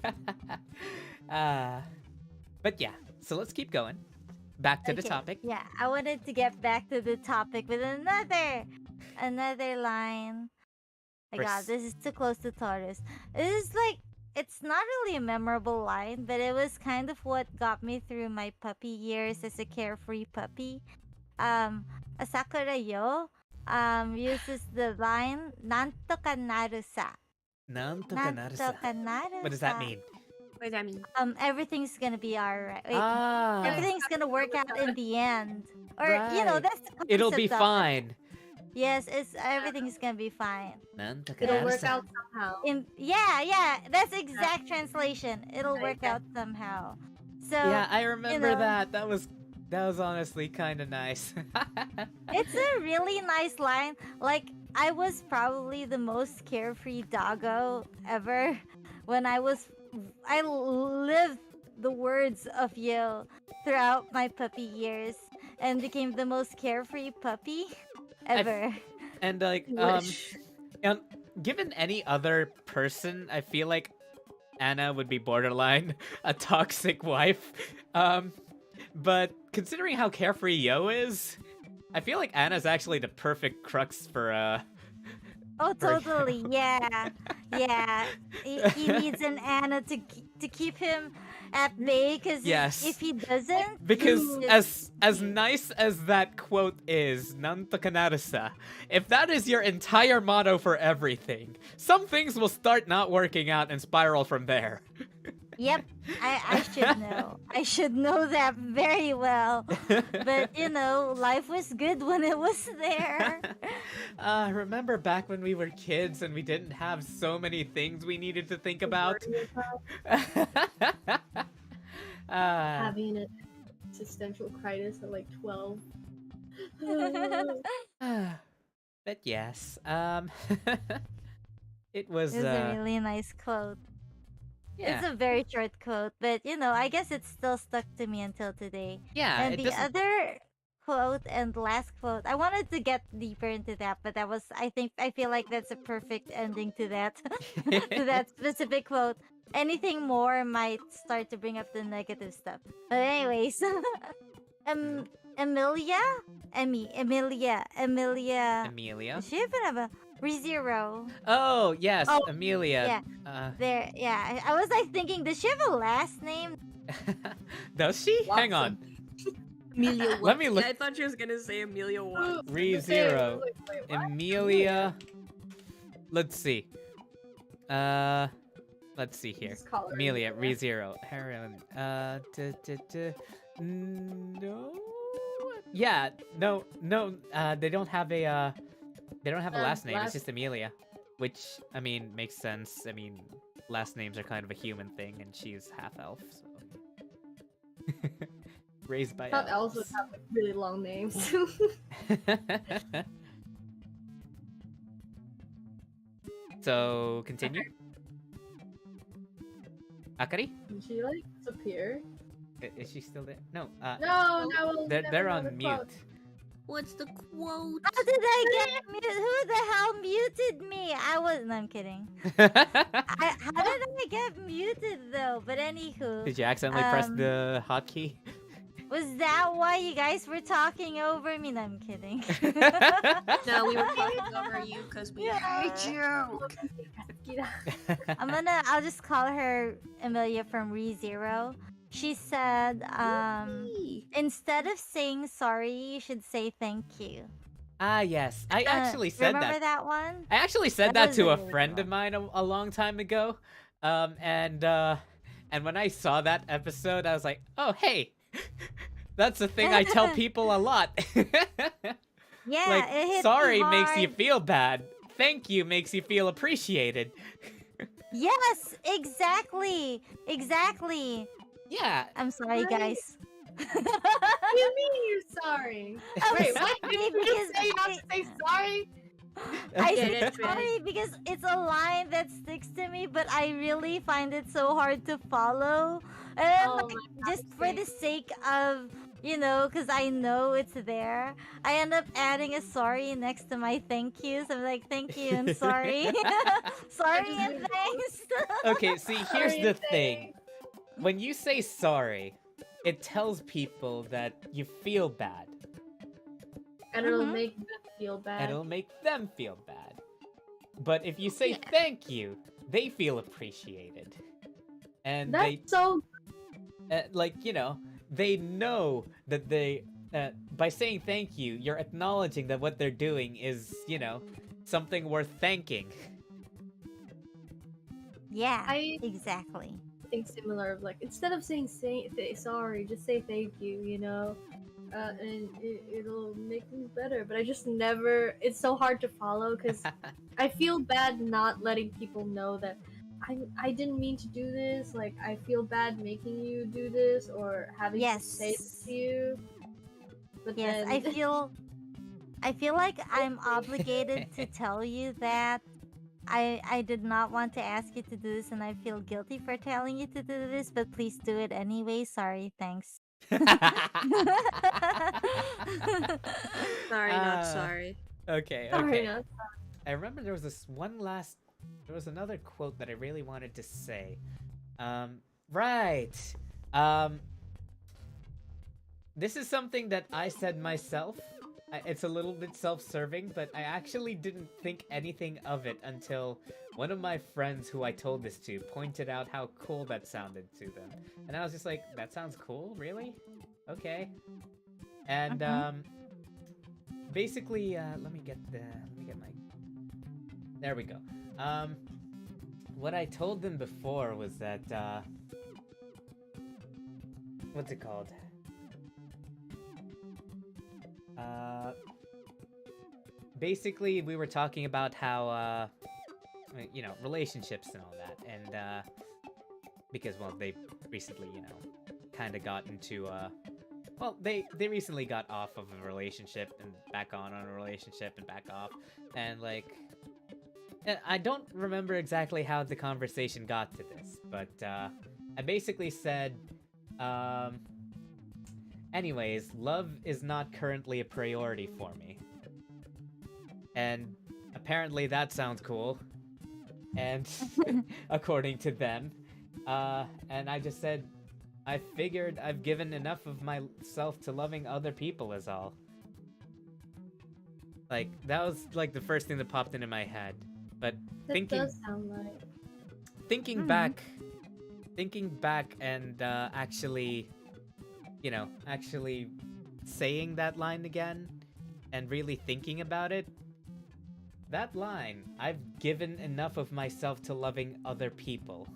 B: But yeah, so let's keep going. Back to the
D: Okay,
B: topic.
D: Yeah, I wanted to get back to the topic with another line. My God,
B: Pers-
D: this is too close to Taurus. This is like, it's not really a memorable line, but it was kind of what got me through my puppy years as a carefree puppy. Asakura Yo uses the line "Nanto ka naru sa."
B: Nanto ka naru sa.
D: Nanto ka naru
B: What does that
D: sa.
B: mean?
C: What does that mean?
D: Everything's gonna be alright.
B: Ah,
D: Everything's gonna work out in the end. Or, you know,
B: Right.
D: that's the
B: it'll be
D: concept of it.
B: fine.
D: Yes, everything's gonna be fine.
B: Nanto ka
A: It'll
B: naru
A: work
B: sa.
A: out somehow.
D: Yeah, that's exact translation. It'll work out somehow. So
B: Yeah, I remember
D: know,
B: that. That was honestly kind of nice.
D: it's a really nice line. Like, I was probably the most carefree doggo ever when I lived the words of you throughout my puppy years and became the most carefree puppy ever.
B: And like
A: Wish.
B: and given any other person, I feel like Anna would be borderline a toxic wife. But considering how carefree Yo is, I feel like Anna's actually the perfect crux for
D: Oh,
B: for-
D: totally. Yeah. Yeah. He needs an Anna to keep him at bay because
B: Yes.
D: if he doesn't,
B: Because
D: he's
B: as nice as that quote is, Nanta Kanarasa, if that is your entire motto for everything, some things will start not working out and spiral from there.
D: Yep, I should know. I should know that very well. But you know, life was good when it was there.
B: Remember back when we were kids and we didn't have so many things we needed to think about?
A: Having an existential crisis at like 12.
B: But yes, it was,
D: It was a really nice quote.
B: yeah,
D: It's a very short quote, but you know, I guess it's still stuck to me until today.
B: yeah,
D: And
B: it
D: the
B: doesn't,
D: other quote and last quote, I wanted to get deeper into that, but I feel like that's a perfect ending to that, to that specific quote. Anything more might start to bring up the negative stuff. But anyways, um, Emilia, Emilia.
B: Amelia.
D: Does she even have a ReZero?
B: Oh, yes,
D: Oh,
B: Amelia.
D: There, yeah. I was like thinking, does she have a last name?
B: Does she? Hang on.
C: Amelia
B: Let me look.
C: I thought she was gonna say Amelia Watts.
B: ReZero. Amelia. Let's see. Let's see here.
A: Just call her
B: Amelia,
A: Amelia.
B: ReZero. Heroin. No. Yeah, no. They don't have a last name. It's just Amelia, which I mean makes sense. I mean, last names are kind of a human thing, and she's half elf, so raised by
A: I thought elves would
B: elves.
A: have like really long names.
B: So continue. Akari,
A: Did she like disappear?
B: is she still there? No.
A: No, no.
B: They're on mute.
C: What's the quote?
D: How did I get muted? Who the hell muted me? I was. No, I'm kidding. How did I get muted though? But anywho,
B: Did you accidentally press the hotkey?
D: was that why you guys were talking over me? No, I'm kidding.
C: No, we were talking over you because we hate you.
D: I'll just call her Amelia from ReZero. She said, instead of saying sorry, you should say thank you.
B: Ah, yes. I actually said
D: remember
B: that.
D: that one?
B: I actually said
D: That
B: that
D: was
B: to
D: a
B: a
D: really
B: friend
D: good
B: of mine a long time ago. And when I saw that episode, I was like, oh, hey, that's a thing I tell people a lot.
D: Yeah,
B: Like,
D: it hit
B: sorry
D: me
B: makes you
D: hard.
B: feel bad. Thank you makes you feel appreciated.
D: Yes, exactly. Exactly.
B: Yeah.
D: I'm sorry,
A: Right.
D: guys.
A: What do you mean you're sorry?
D: I'm
A: Wait, what?
D: sorry
A: Did you
D: because
A: say not to say sorry?
D: I
C: Get
D: say
C: it,
D: sorry because it's a line that sticks to me, but I really find it so hard to follow. And then,
A: Oh
D: like,
A: my
D: just
A: God,
D: for the sake of, you know, because I know it's there, I end up adding a sorry next to my thank yous. I'm like, thank you and sorry. Sorry and thanks.
B: Okay, see, here's
A: Sorry
B: the
A: and
B: thing. When you say sorry, it tells people that you feel bad,
A: And it'll
D: Mhm.
A: make them feel bad.
B: and it'll make them feel bad. But if you say
C: Yeah.
B: thank you, they feel appreciated. And
A: That's
B: they,
A: so.
B: like, you know, they know that they, by saying thank you, you're acknowledging that what they're doing is, you know, something worth thanking.
D: Yeah,
A: I
D: exactly.
A: think similar. Like instead of saying sorry, just say thank you. You know, and it'll make things better. But I just never. It's so hard to follow because I feel bad not letting people know that I didn't mean to do this. Like, I feel bad making you do this or having to say this
D: Yes.
A: to you. But
D: Yes,
A: then
D: I feel like I'm obligated to tell you that I did not want to ask you to do this and I feel guilty for telling you to do this, but please do it anyway. Sorry, thanks.
C: Sorry, not
B: Ah,
C: sorry.
B: Okay,
A: sorry,
B: okay.
A: not
B: I remember there was there was another quote that I really wanted to say. Right. Um, this is something that I said myself. It's a little bit self-serving, but I actually didn't think anything of it until one of my friends who I told this to pointed out how cool that sounded to them. And I was just like, that sounds cool? Really? Okay. And, basically, let me get my... There we go. What I told them before was that, what's it called? Basically, we were talking about how, you know, relationships and all that, and, because, well, they recently, you know, kind of got into, well, they recently got off of a relationship and back on a relationship and back off, and, like, I don't remember exactly how the conversation got to this, but, I basically said, anyways, love is not currently a priority for me. And apparently that sounds cool. And according to them. And I just said, I figured I've given enough of myself to loving other people is all. Like, that was like the first thing that popped into my head. But
A: that does sound like.
B: thinking back and actually, you know, actually saying that line again and really thinking about it, that line, I've given enough of myself to loving other people.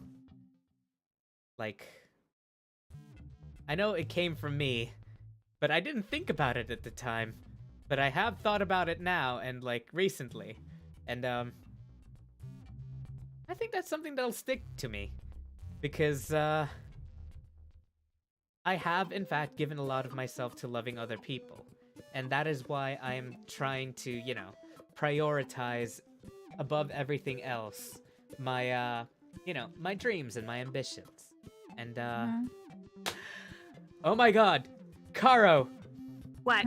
B: Like, I know it came from me, but I didn't think about it at the time. But I have thought about it now and, like, recently. And, I think that's something that'll stick to me. Because, I have, in fact, given a lot of myself to loving other people. And that is why I'm trying to, you know, prioritize above everything else my, you know, my dreams and my ambitions. And, oh my god! Karo!
C: What?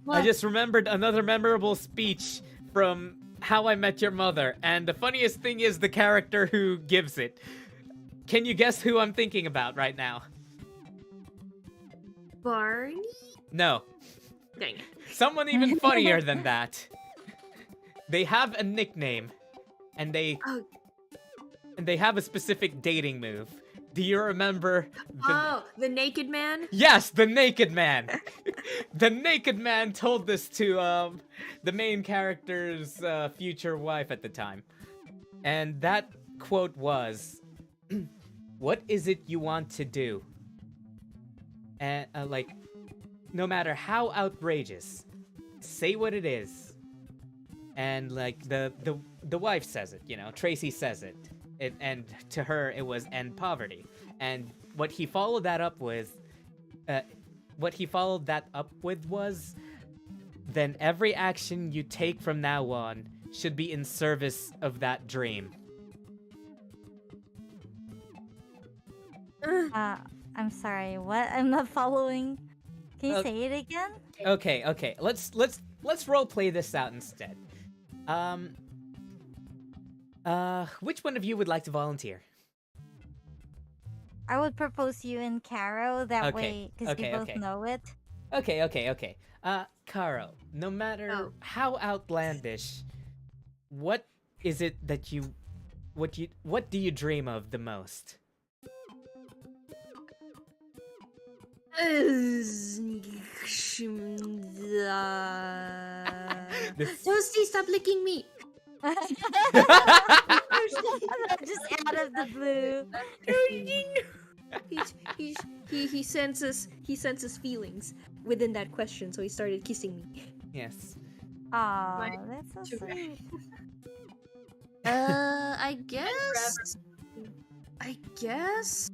B: I just remembered another memorable speech from How I Met Your Mother, and the funniest thing is the character who gives it. Can you guess who I'm thinking about right now?
C: Barney?
B: No.
C: Dang it.
B: Someone even funnier than that. They have a nickname, and they have a specific dating move. Do you remember
C: The Naked Man?
B: Yes, the Naked Man. The Naked Man told this to the main character's future wife at the time. And that quote was, "What is it you want to do?" And like, no matter how outrageous, say what it is. And like the wife says it, you know, Tracy says it. And to her it was end poverty. And what he followed that up with was, then every action you take from now on should be in service of that dream.
D: I'm sorry, what? I'm not following. Can you say it again?
B: Okay. Let's role play this out instead. Which one of you would like to volunteer?
D: I would propose you and Caro, that
B: Okay,
D: way, because
B: okay,
D: we both
B: okay.
D: know it.
B: Okay. Karo, no matter how outlandish, what is it that what do you dream of the most?
C: Toasty, stop licking me!
D: Just out of the blue.
C: He senses feelings within that question, so he started kissing me.
B: Yes.
D: Aw, that's so sweet.
C: I guess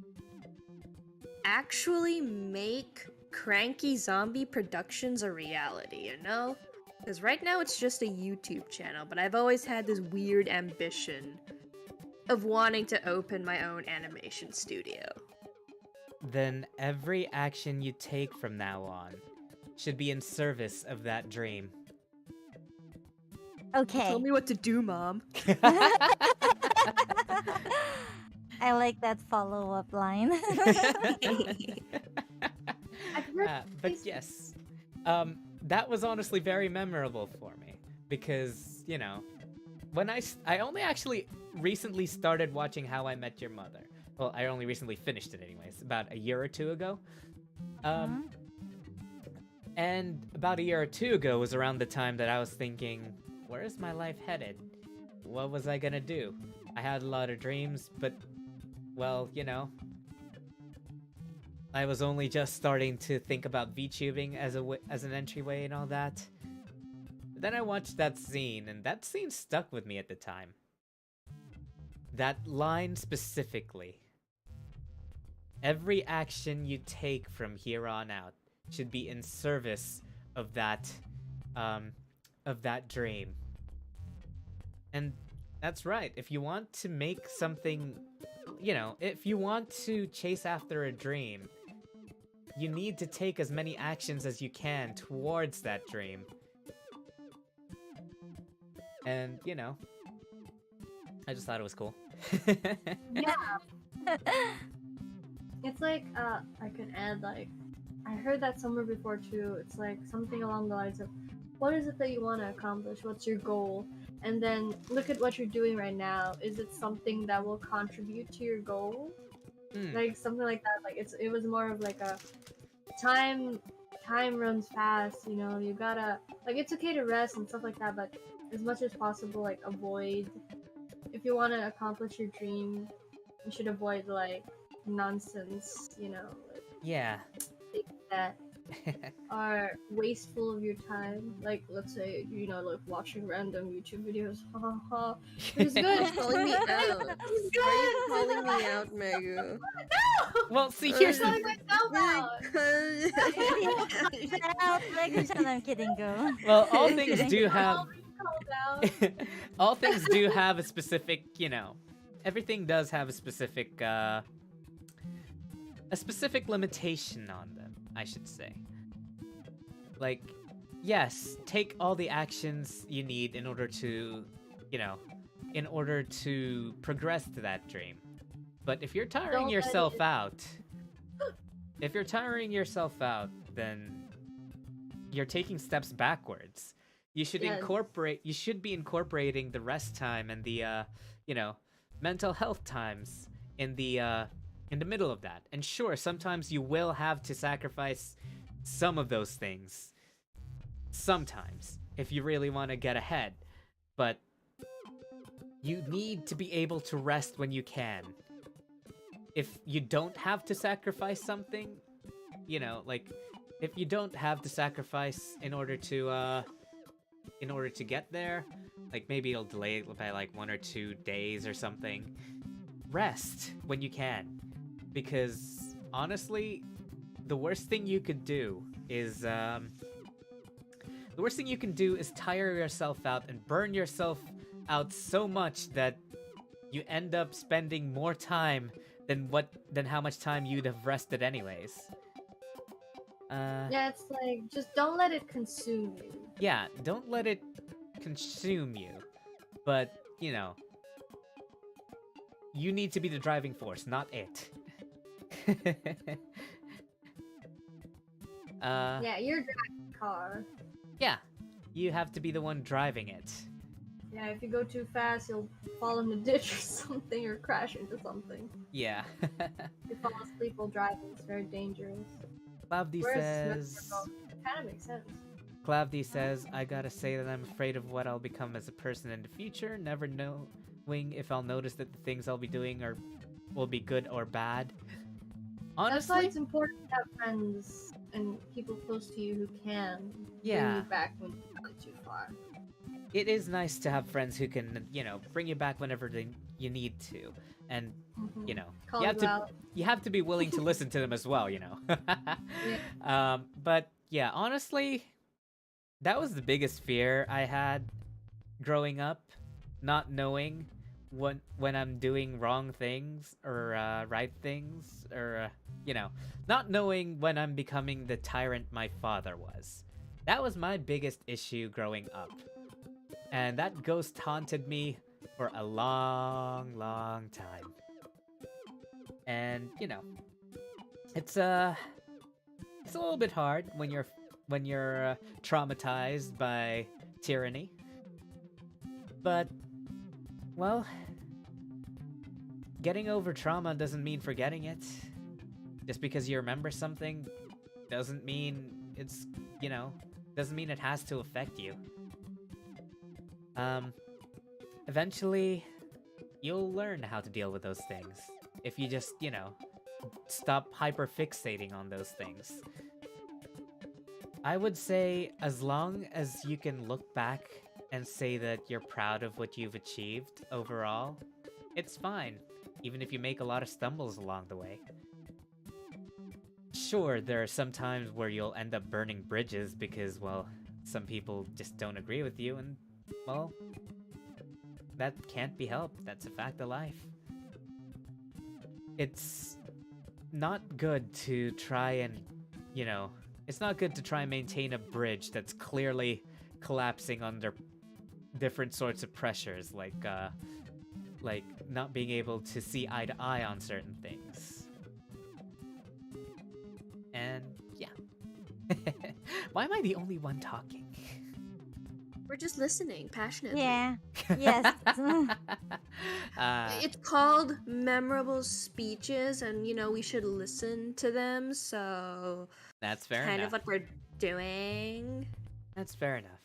C: actually make Cranky Zombie Productions a reality, you know? Because right now it's just a YouTube channel, but I've always had this weird ambition of wanting to open my own animation studio.
B: Then every action you take from now on should be in service of that dream.
D: Okay.
C: Tell me what to do, Mom.
D: I like that follow-up line.
B: But yes, that was honestly very memorable for me because, you know, when I only actually recently started watching How I Met Your Mother. Well, I only recently finished it anyways, about a year or two ago. And about a year or two ago was around the time that I was thinking, where is my life headed? What was I gonna do? I had a lot of dreams, but, well, you know, I was only just starting to think about VTubing as an entryway and all that. But then I watched that scene, and that scene stuck with me at the time. That line specifically. Every action you take from here on out should be in service of that dream. And that's right. If you want to make something, you know, if you want to chase after a dream, you need to take as many actions as you can towards that dream. And, you know, I just thought it was cool.
A: Yeah. It's like, I could add, like, I heard that somewhere before too. It's like something along the lines of, what is it that you want to accomplish? What's your goal? And then look at what you're doing right now. Is it something that will contribute to your goal? Like something like that. Like it was more of like a time runs fast, you know, you gotta, like, it's okay to rest and stuff like that, but as much as possible, like, avoid, if you want to accomplish your dream, you should avoid, like, nonsense, you know, like,
B: Yeah.
A: things that are wasteful of your time. Like, let's say, you know, like watching random YouTube videos. Haha. It's good.
C: You're calling me out.
A: It's
C: Why are you
A: good.
C: calling me out, Megu?
A: No!
B: Well, see, here's
A: I'm
B: the...
A: calling myself out.
D: I'm kidding, go.
B: Well, all
D: I'm
B: things
D: kidding.
B: do have...
A: I'll be called out.
B: all things do have a specific, you know... Everything does have a specific limitation on them, I should say. Like, yes, take all the actions you need in order to, you know, in order to progress to that dream. But if you're tiring yourself out, then you're taking steps backwards. You should you should be incorporating the rest time and the, you know, mental health times in the middle of that. And sure, sometimes you will have to sacrifice some of those things. Sometimes, if you really want to get ahead. But you need to be able to rest when you can. If you don't have to sacrifice something, you know, like, if you don't have to sacrifice in order to get there, like, maybe it'll delay it by, like, 1 or 2 days or something. Rest when you can. Because, honestly, the worst thing you could do is tire yourself out and burn yourself out so much that you end up spending more time than how much time you'd have rested anyways.
A: Yeah, it's like, just don't let it consume you.
B: Yeah, don't let it consume you. But, you know, you need to be the driving force, not it.
A: Yeah, you're driving the car.
B: Yeah, you have to be the one driving it.
A: Yeah, if you go too fast, you'll fall in the ditch or something, or crash into something.
B: Yeah.
A: If you fall asleep while driving, it's very dangerous.
B: Cloudly says...
A: It kind of makes sense.
B: Cloudly says, I gotta say that I'm afraid of what I'll become as a person in the future, never knowing if I'll notice that the things I'll be doing will be good or bad. Honestly,
A: that's why it's important to have friends and people close to you who can bring you back when you go too far.
B: it is nice to have friends who can, bring you back whenever you need to. And,
A: Call
B: you have
A: you
B: to
A: out.
B: you have to be willing to listen to them as well, But yeah, honestly, that was the biggest fear I had growing up, not knowing when I'm doing wrong things or right things, or not knowing when I'm becoming the tyrant my father was. That was my biggest issue growing up. And that ghost haunted me for a long, long time. And, it's a little bit hard when you're traumatized by tyranny. But, well, getting over trauma doesn't mean forgetting it. Just because you remember something doesn't mean it's, doesn't mean it has to affect you. Eventually, you'll learn how to deal with those things. If you just, stop hyperfixating on those things. I would say as long as you can look back and say that you're proud of what you've achieved overall, it's fine, even if you make a lot of stumbles along the way. Sure, there are some times where you'll end up burning bridges because, well, some people just don't agree with you, and, well, that can't be helped. That's a fact of life. It's not good to try and, it's not good to try and maintain a bridge that's clearly collapsing under different sorts of pressures, like not being able to see eye to eye on certain things. And yeah. Why am I the only one talking?
C: We're just listening passionately.
D: Yeah. Yes.
C: It's called memorable speeches, and we should listen to them. So
B: that's fair
C: kind
B: enough.
C: of what we're doing.
B: That's fair enough.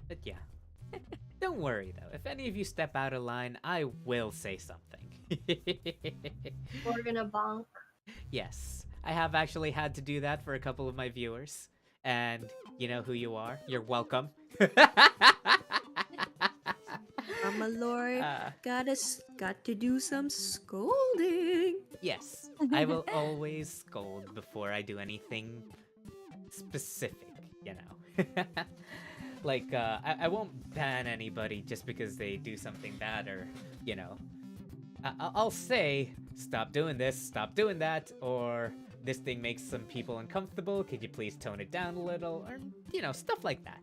B: But yeah. Don't worry though. If any of you step out of line, I will say something.
A: We're gonna bonk.
B: Yes. I have actually had to do that for a couple of my viewers. And you know who you are. You're welcome.
C: Mama Lord, got to do some scolding.
B: Yes, I will always scold before I do anything specific, Like, I won't ban anybody just because they do something bad, or, I'll say, stop doing this, stop doing that, or this thing makes some people uncomfortable, could you please tone it down a little, or, stuff like that.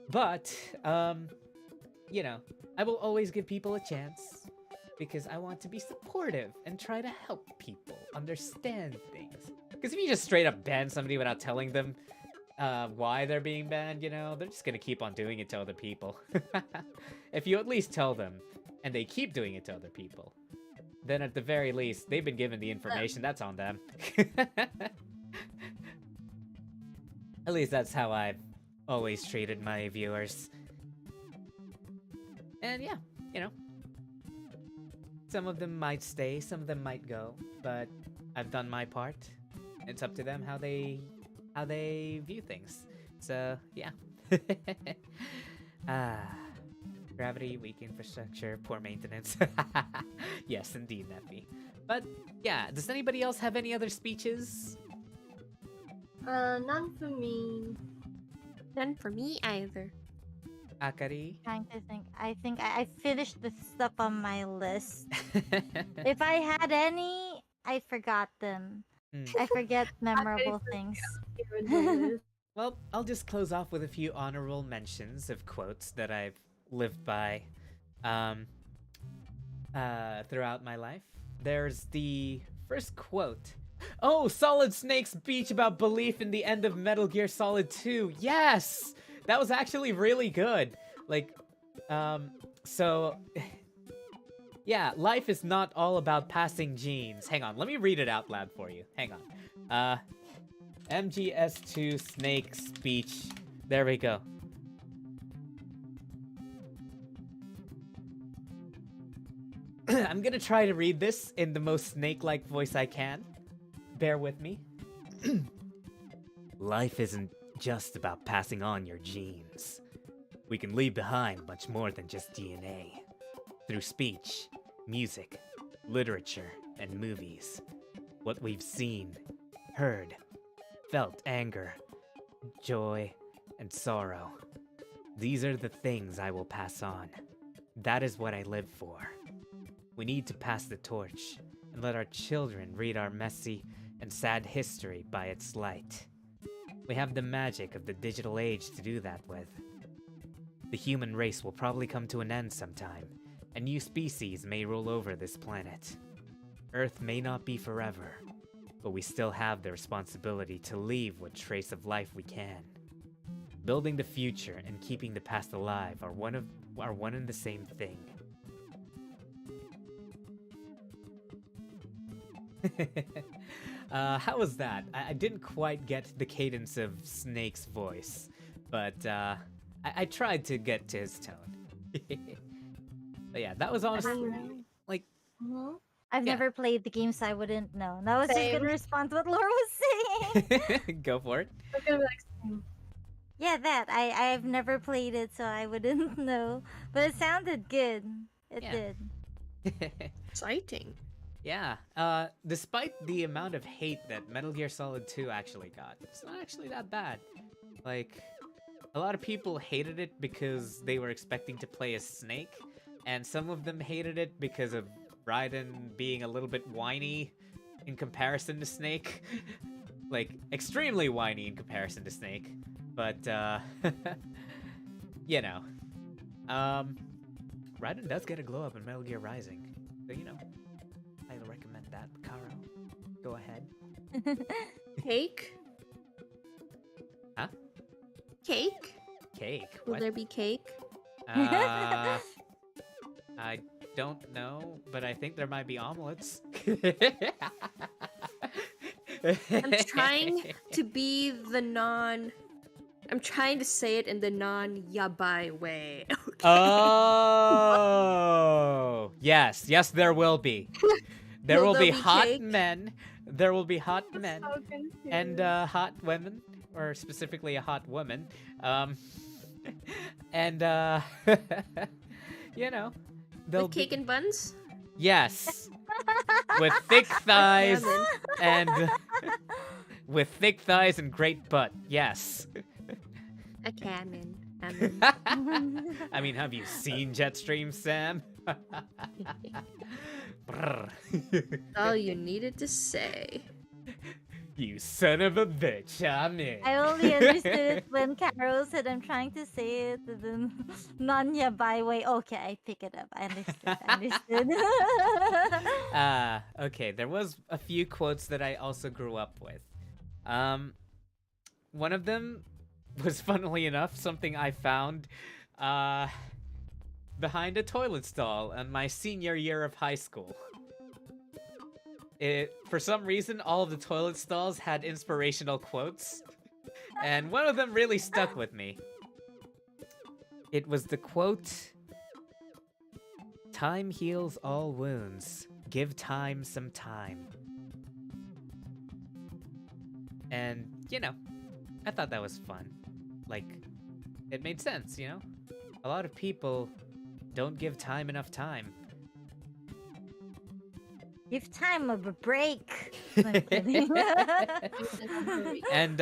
B: But, I will always give people a chance, because I want to be supportive and try to help people understand things. Because if you just straight up ban somebody without telling them why they're being banned, they're just gonna keep on doing it to other people. If you at least tell them, and they keep doing it to other people, then at the very least, they've been given the information, that's on them. At least that's how I've always treated my viewers. And yeah, some of them might stay, some of them might go, but I've done my part. It's up to them how they view things. So yeah. Gravity, weak infrastructure, poor maintenance. Yes, indeed, Neffy. But yeah, does anybody else have any other speeches?
A: None for me.
C: None for me either.
B: Akari?
D: Trying to think. I think I finished the stuff on my list. If I had any, I forgot them. I forget memorable things.
B: Well, I'll just close off with a few honorable mentions of quotes that I've lived by throughout my life. There's the first quote. Oh, Solid Snake's speech about belief in the end of Metal Gear Solid 2. Yes! That was actually really good. Like, so... Yeah, life is not all about passing genes. Hang on, let me read it out loud for you. Hang on. MGS2 Snake speech. There we go. I'm gonna try to read this in the most snake-like voice I can. Bear with me. Life isn't just about passing on your genes. We can leave behind much more than just DNA. Through speech, music, literature, and movies. What we've seen, heard, felt anger, joy, and sorrow. These are the things I will pass on. That is what I live for. We need to pass the torch and let our children read our messy and sad history by its light. We have the magic of the digital age to do that with. The human race will probably come to an end sometime, and new species may rule over this planet. Earth may not be forever, but we still have the responsibility to leave what trace of life we can. Building the future and keeping the past alive are one and the same thing. How was that? I didn't quite get the cadence of Snake's voice, but I tried to get to his tone. But yeah, that was honestly like.
D: I've
B: Yeah.
D: never played the game, so I wouldn't know. And I was just
A: Same.
D: gonna respond to what Laura was saying.
B: Go for it.
A: I'm gonna be like,
D: Yeah, that. I've never played it, so I wouldn't know. But it sounded good. It
B: Yeah.
D: did.
C: Exciting.
B: Yeah. Despite the amount of hate that Metal Gear Solid 2 actually got, it's not actually that bad. Like, a lot of people hated it because they were expecting to play as Snake, and some of them hated it because of Raiden being a little bit whiny in comparison to Snake. Like, extremely whiny in comparison to Snake. But, you know. Raiden does get a glow up in Metal Gear Rising. So, you know, I recommend that. Karo, go ahead.
C: Cake?
B: Huh?
C: Cake?
B: Cake?
C: Will
B: What?
C: there be cake?
B: I don't know, but I think there might be omelets.
C: I'm trying to be the I'm trying to say it in the non-yabai way. Okay.
B: Oh, yes, there will be. There will be
C: there be
B: hot
C: cake?
B: men. There will be hot men
A: so confused.
B: and hot women, or specifically a hot woman. And you know, there'll
C: With cake
B: be
C: and buns?
B: yes, with thick thighs
C: Salmon.
B: and with thick thighs and great butt. Yes.
C: A canon.
B: I mean, have you seen Jetstream, Sam? Brr.
C: All you needed to say.
B: You son of a bitch, I'm in.
D: I only understood it when Carol said I'm trying to say it in the non-yabai way. Okay, I pick it up. I understood.
B: Okay, there was a few quotes that I also grew up with. One of them was, funnily enough, something I found behind a toilet stall in my senior year of high school. For some reason, all of the toilet stalls had inspirational quotes, and one of them really stuck with me. It was the quote, "Time heals all wounds. Give time some time." And, you know, I thought that was fun. Like, it made sense, you know? A lot of people don't give time enough time.
D: Give time a break. I'm kidding.
B: And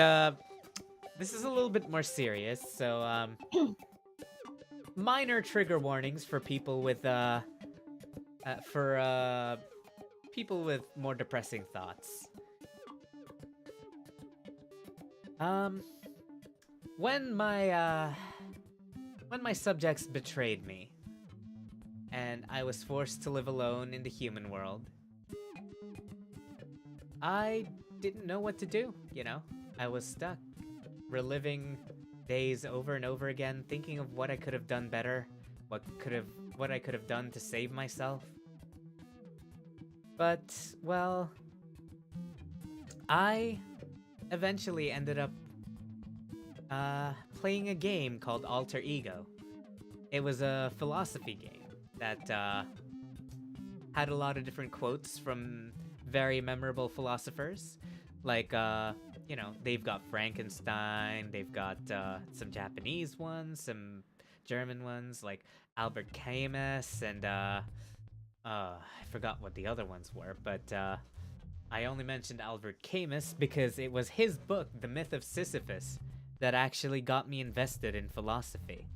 B: this is a little bit more serious, so minor trigger warnings for people with people with more depressing thoughts. When my subjects betrayed me and I was forced to live alone in the human world, I didn't know what to do, you know? I was stuck, reliving days over and over again, thinking of what I could have done better, what I could have done to save myself. But, well, I eventually ended up playing a game called Alter Ego. It was a philosophy game that had a lot of different quotes from very memorable philosophers. Like, you know, they've got Frankenstein, they've got some Japanese ones, some German ones like Albert Camus and I forgot what the other ones were, but I only mentioned Albert Camus because it was his book, The Myth of Sisyphus, that actually got me invested in philosophy.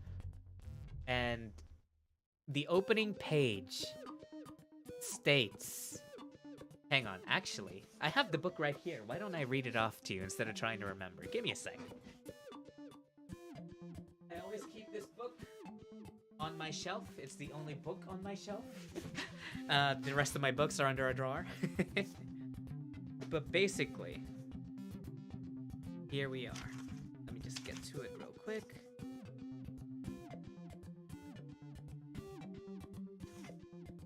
B: And the opening page states... Hang on, actually, I have the book right here. Why don't I read it off to you instead of trying to remember? Give me a second. I always keep this book on my shelf. It's the only book on my shelf. The rest of my books are under a drawer. But basically, here we are. Let me just get to it real quick.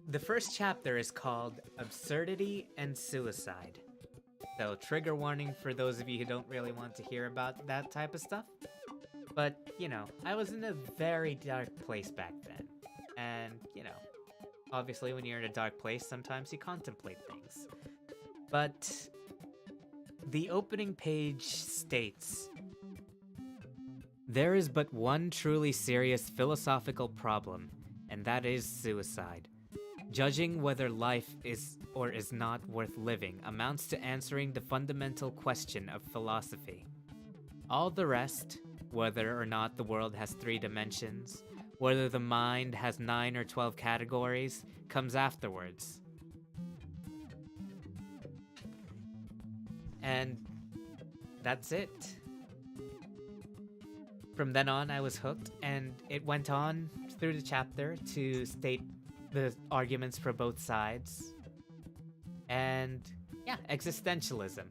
B: The first chapter is called Absurdity and Suicide. So trigger warning for those of you who don't really want to hear about that type of stuff. But, you know, I was in a very dark place back then. And, you know, obviously when you're in a dark place, sometimes you contemplate things. But the opening page states, "There is but one truly serious philosophical problem, and that is suicide. Judging whether life is or is not worth living amounts to answering the fundamental question of philosophy. All the rest, whether or not the world has 3 dimensions, whether the mind has 9 or 12 categories, comes afterwards." And that's it. From then on, I was hooked, and it went on through the chapter to state the arguments for both sides. And yeah, existentialism.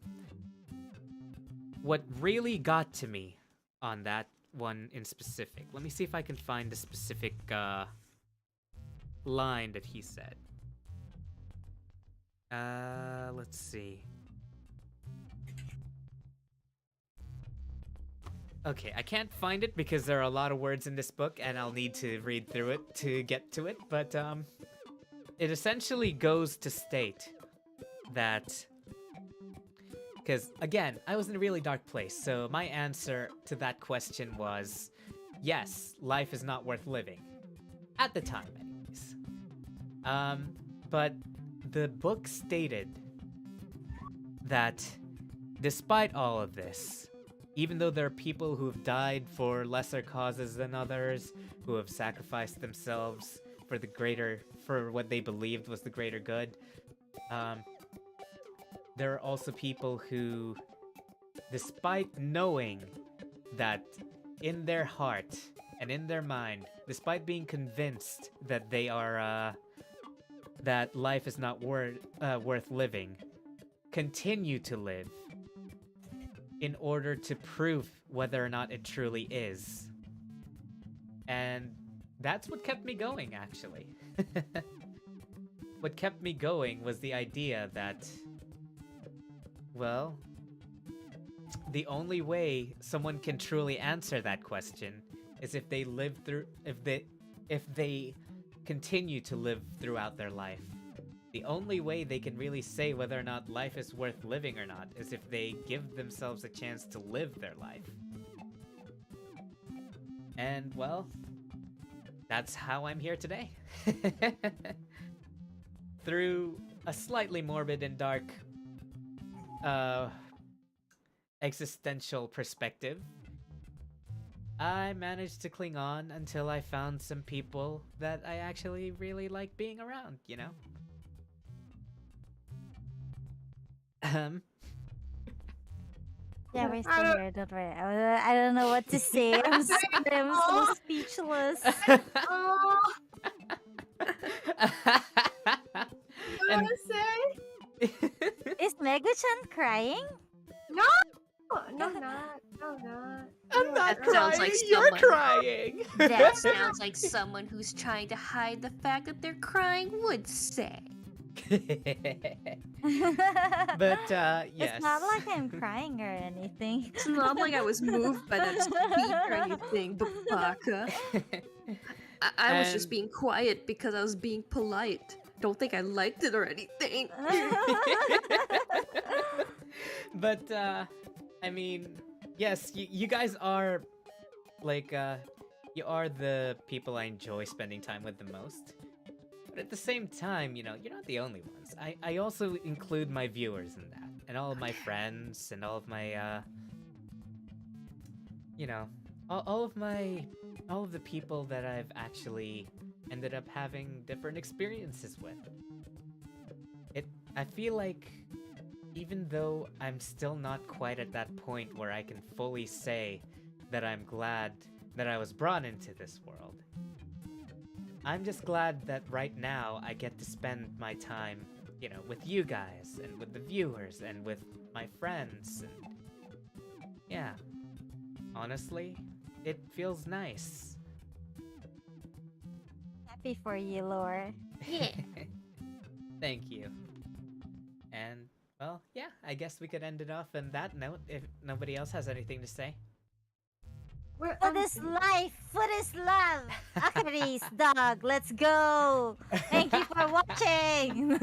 B: What really got to me on that one in specific, let me see if I can find the specific line that he said. Let's see. Okay, I can't find it because there are a lot of words in this book and I'll need to read through it to get to it, but it essentially goes to state that, because again, I was in a really dark place, so my answer to that question was, yes, life is not worth living. At the time, anyways. But the book stated that despite all of this, even though there are people who have died for lesser causes than others, who have sacrificed themselves for what they believed was the greater good, there are also people who, despite knowing that in their heart and in their mind, despite being convinced that they are, that life is not worth living, continue to live in order to prove whether or not it truly is. And that's what kept me going, actually. What kept me going was the idea that, well, the only way someone can truly answer that question is if they continue to live throughout their life. The only way they can really say whether or not life is worth living or not is if they give themselves a chance to live their life. And, well, that's how I'm here today. Through a slightly morbid and dark existential perspective, I managed to cling on until I found some people that I actually really like being around, you know?
D: Yeah, we're still here, don't worry. I don't know what to say. I'm so speechless.
A: Oh, you
B: And-
A: want to say?
D: Is Megu-chan crying?
A: No, not.
B: I'm not
C: That sounds like
B: you're
C: someone-
B: crying!
C: That sounds like someone who's trying to hide the fact that they're crying would say.
B: But, yes.
D: It's not like I'm crying or anything.
C: It's not like I was moved by that speech or anything, Baka. I was just
B: And-
C: being quiet because I was being polite. Don't think I liked it or anything.
B: But, I mean, yes, you guys are, like, you are the people I enjoy spending time with the most. But at the same time, you know, you're not the only ones. I also include my viewers in that, and all of my friends, and all of my, you know, all of the people that I've actually ended up having different experiences with. I feel like even though I'm still not quite at that point where I can fully say that I'm glad that I was brought into this world, I'm just glad that right now I get to spend my time, you know, with you guys and with the viewers and with my friends, and yeah, honestly, it feels nice.
D: Happy for you, Lore.
C: Yeah.
B: Thank you. And, well, yeah, I guess we could end it off on that note if nobody else has anything to say.
D: Food is life, food is love. Akari's dog, let's go. Thank you for watching.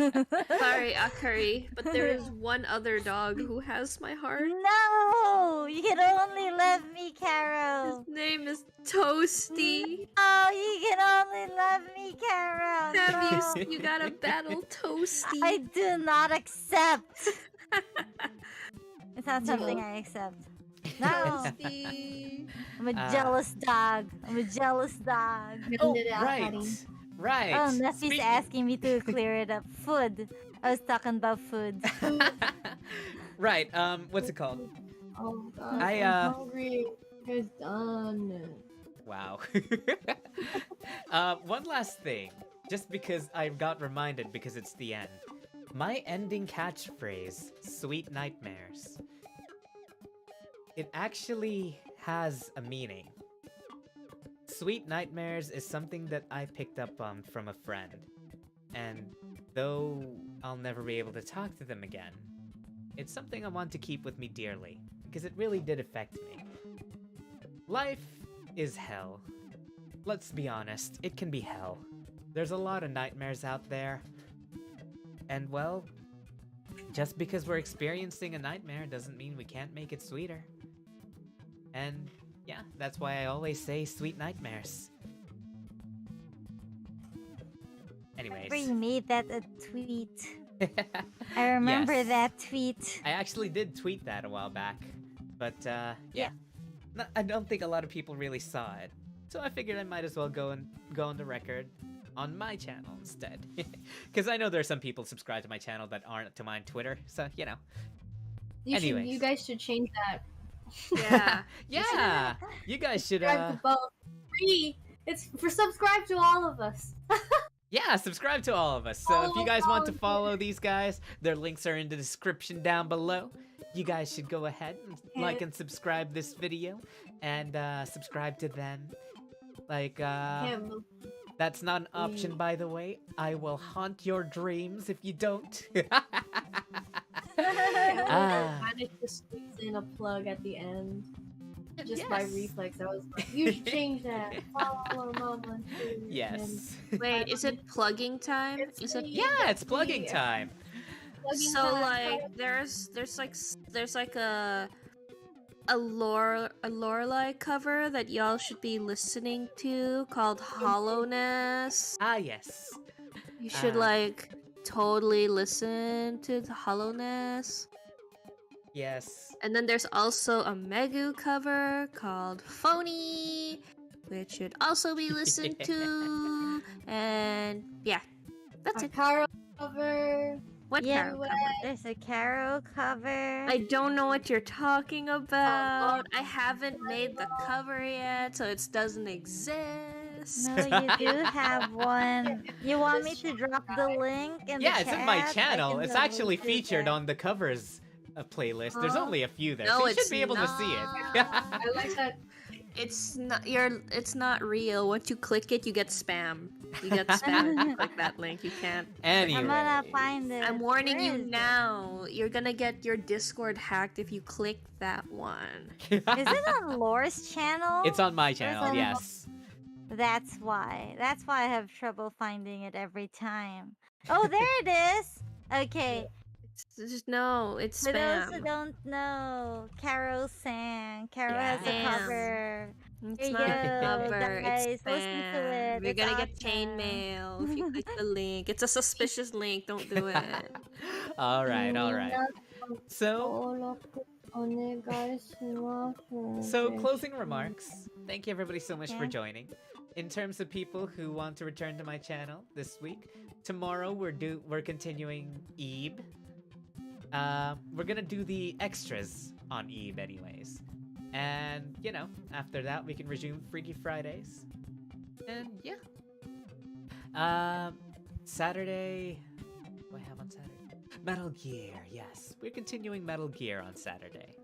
C: Sorry, Akari, but there is one other dog who has my heart.
D: No, you can only love me, Carol.
C: His name is Toasty.
D: Oh, you can only love me, Carol. No.
C: You gotta battle Toasty.
D: I do not accept. It's not something I accept. No,
C: Toasty.
D: I'm a jealous dog. I'm a jealous dog.
B: Oh, right. Right.
D: Oh, Neffy's
B: Speaking-
D: asking me to clear it up. Food. I was talking about food.
B: Right, what's it called?
A: Oh god,
B: I'm
A: hungry. It's done.
B: Wow. One last thing. Just because I got reminded because it's the end. My ending catchphrase, Sweet Nightmares. It actually has a meaning. Sweet Nightmares is something that I picked up on from a friend. And though I'll never be able to talk to them again, it's something I want to keep with me dearly, because it really did affect me. Life is hell. Let's be honest, it can be hell. There's a lot of nightmares out there. And well, just because we're experiencing a nightmare doesn't mean we can't make it sweeter. And yeah, that's why I always say sweet nightmares. Anyways.
D: You made that a tweet. I remember
B: Yes.
D: that tweet.
B: I actually did tweet that a while back. But yeah. I don't think a lot of people really saw it. So I figured I might as well go on the record on my channel instead. Because I know there are some people subscribed to my channel that aren't to mine Twitter, so you know. Anyways.
A: You guys should change that.
C: Yeah.
B: Yeah! You guys should
A: Subscribe to both. Free. It's for subscribe to all of us.
B: yeah, subscribe to all of us. So if you guys want to follow these guys, their links are in the description down below. You guys should go ahead and like and subscribe this video and subscribe to them. Like that's not an option, by the way. I will haunt your dreams if you don't.
A: I managed to squeeze in a plug at the end. Just by reflex, I was like, you should change that. Follow Mama too.
B: Yes.
C: Wait, is it plugging time? Is it?
B: Yeah, it's plugging time.
C: So like, there's like a Lorelai cover that y'all should be listening to called Hollowness.
B: Ah, yes.
C: You should like totally listen to the Hollowness.
B: Yes.
C: And then there's also a Megu cover called Phony, which should also be listened to. And yeah, that's it.
A: Akari cover.
C: What
D: Yeah,
C: Karo cover?
D: there's a Carol cover.
C: I don't know what you're talking about. I haven't made the cover yet, so it doesn't exist.
D: No, you do have one. You want me to drop the link in the
B: Yeah,
D: chat?
B: it's in my
D: I
B: channel.
D: can
B: It's
D: totally
B: actually
D: do
B: featured
D: that.
B: on the covers playlist. There's only a few there,
C: No,
B: so you should
C: it's
B: be able to see it.
A: I like that.
C: It's not real. Once you click it, you get spam. You get spam if you click that link. You can't.
B: Anyway.
D: I'm gonna find it.
C: I'm warning
D: Where
C: you
D: is it?
C: now. You're gonna get your Discord hacked if you click that one.
D: Is it on Lore's channel?
B: It's on my channel,
D: on-
B: yes.
D: That's why. That's why I have trouble finding it every time. Oh, there it is. Okay.
C: It's
D: For those who
C: spam.
D: don't know, Carol sang. Carol has a
C: Yeah.
D: cover
C: It's
D: Here you
C: not
D: go,
C: cover, it's
D: guys. Listen to
C: spam.
D: it.
C: You're
D: It's
C: gonna get chain
D: awesome.
C: mail if you click the link. It's a suspicious link. Don't do it.
B: All right, all right. So,
A: 登録お願いします。
B: so closing remarks. Thank you everybody so much for
D: Yeah.
B: joining. In terms of people who want to return to my channel this week, tomorrow we're continuing Ebe. We're gonna do the extras on Ebe anyways. And, you know, after that we can resume Freaky Fridays. And yeah. Saturday. What do I have on Saturday? Metal Gear, yes. We're continuing Metal Gear on Saturday.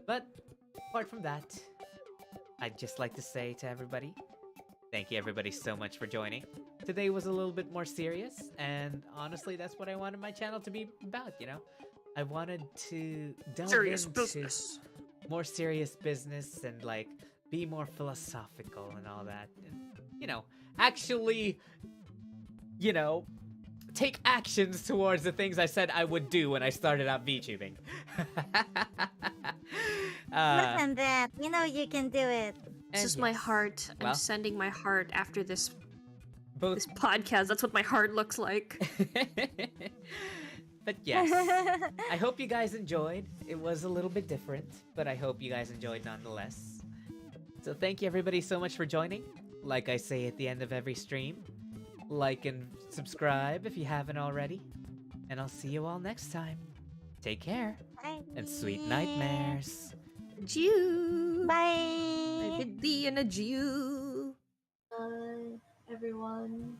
B: But apart from that, I'd just like to say to everybody, thank you everybody so much for joining. Today was a little bit more serious, and honestly, that's what I wanted my channel to be about, you know? I wanted to delve
C: Serious
B: into
C: business.
B: more serious business and, like, be more philosophical and all that. And, you know, actually, you know, take actions towards the things I said I would do when I started out VTubing.
D: Look at that. You know you can do it.
C: This is
B: and
C: my
B: yes.
C: heart.
B: Well.
C: I'm sending my heart after this
B: Both
C: podcast. That's what my heart looks like.
B: But yes, I hope you guys enjoyed. It was a little bit different, but I hope you guys enjoyed nonetheless. So thank you everybody so much for joining. Like I say at the end of every stream, like and subscribe if you haven't already. And I'll see you all next time. Take care, and sweet nightmares.
C: Jew.
D: Bye.
C: I did thee and a Jew.
A: Bye, everyone.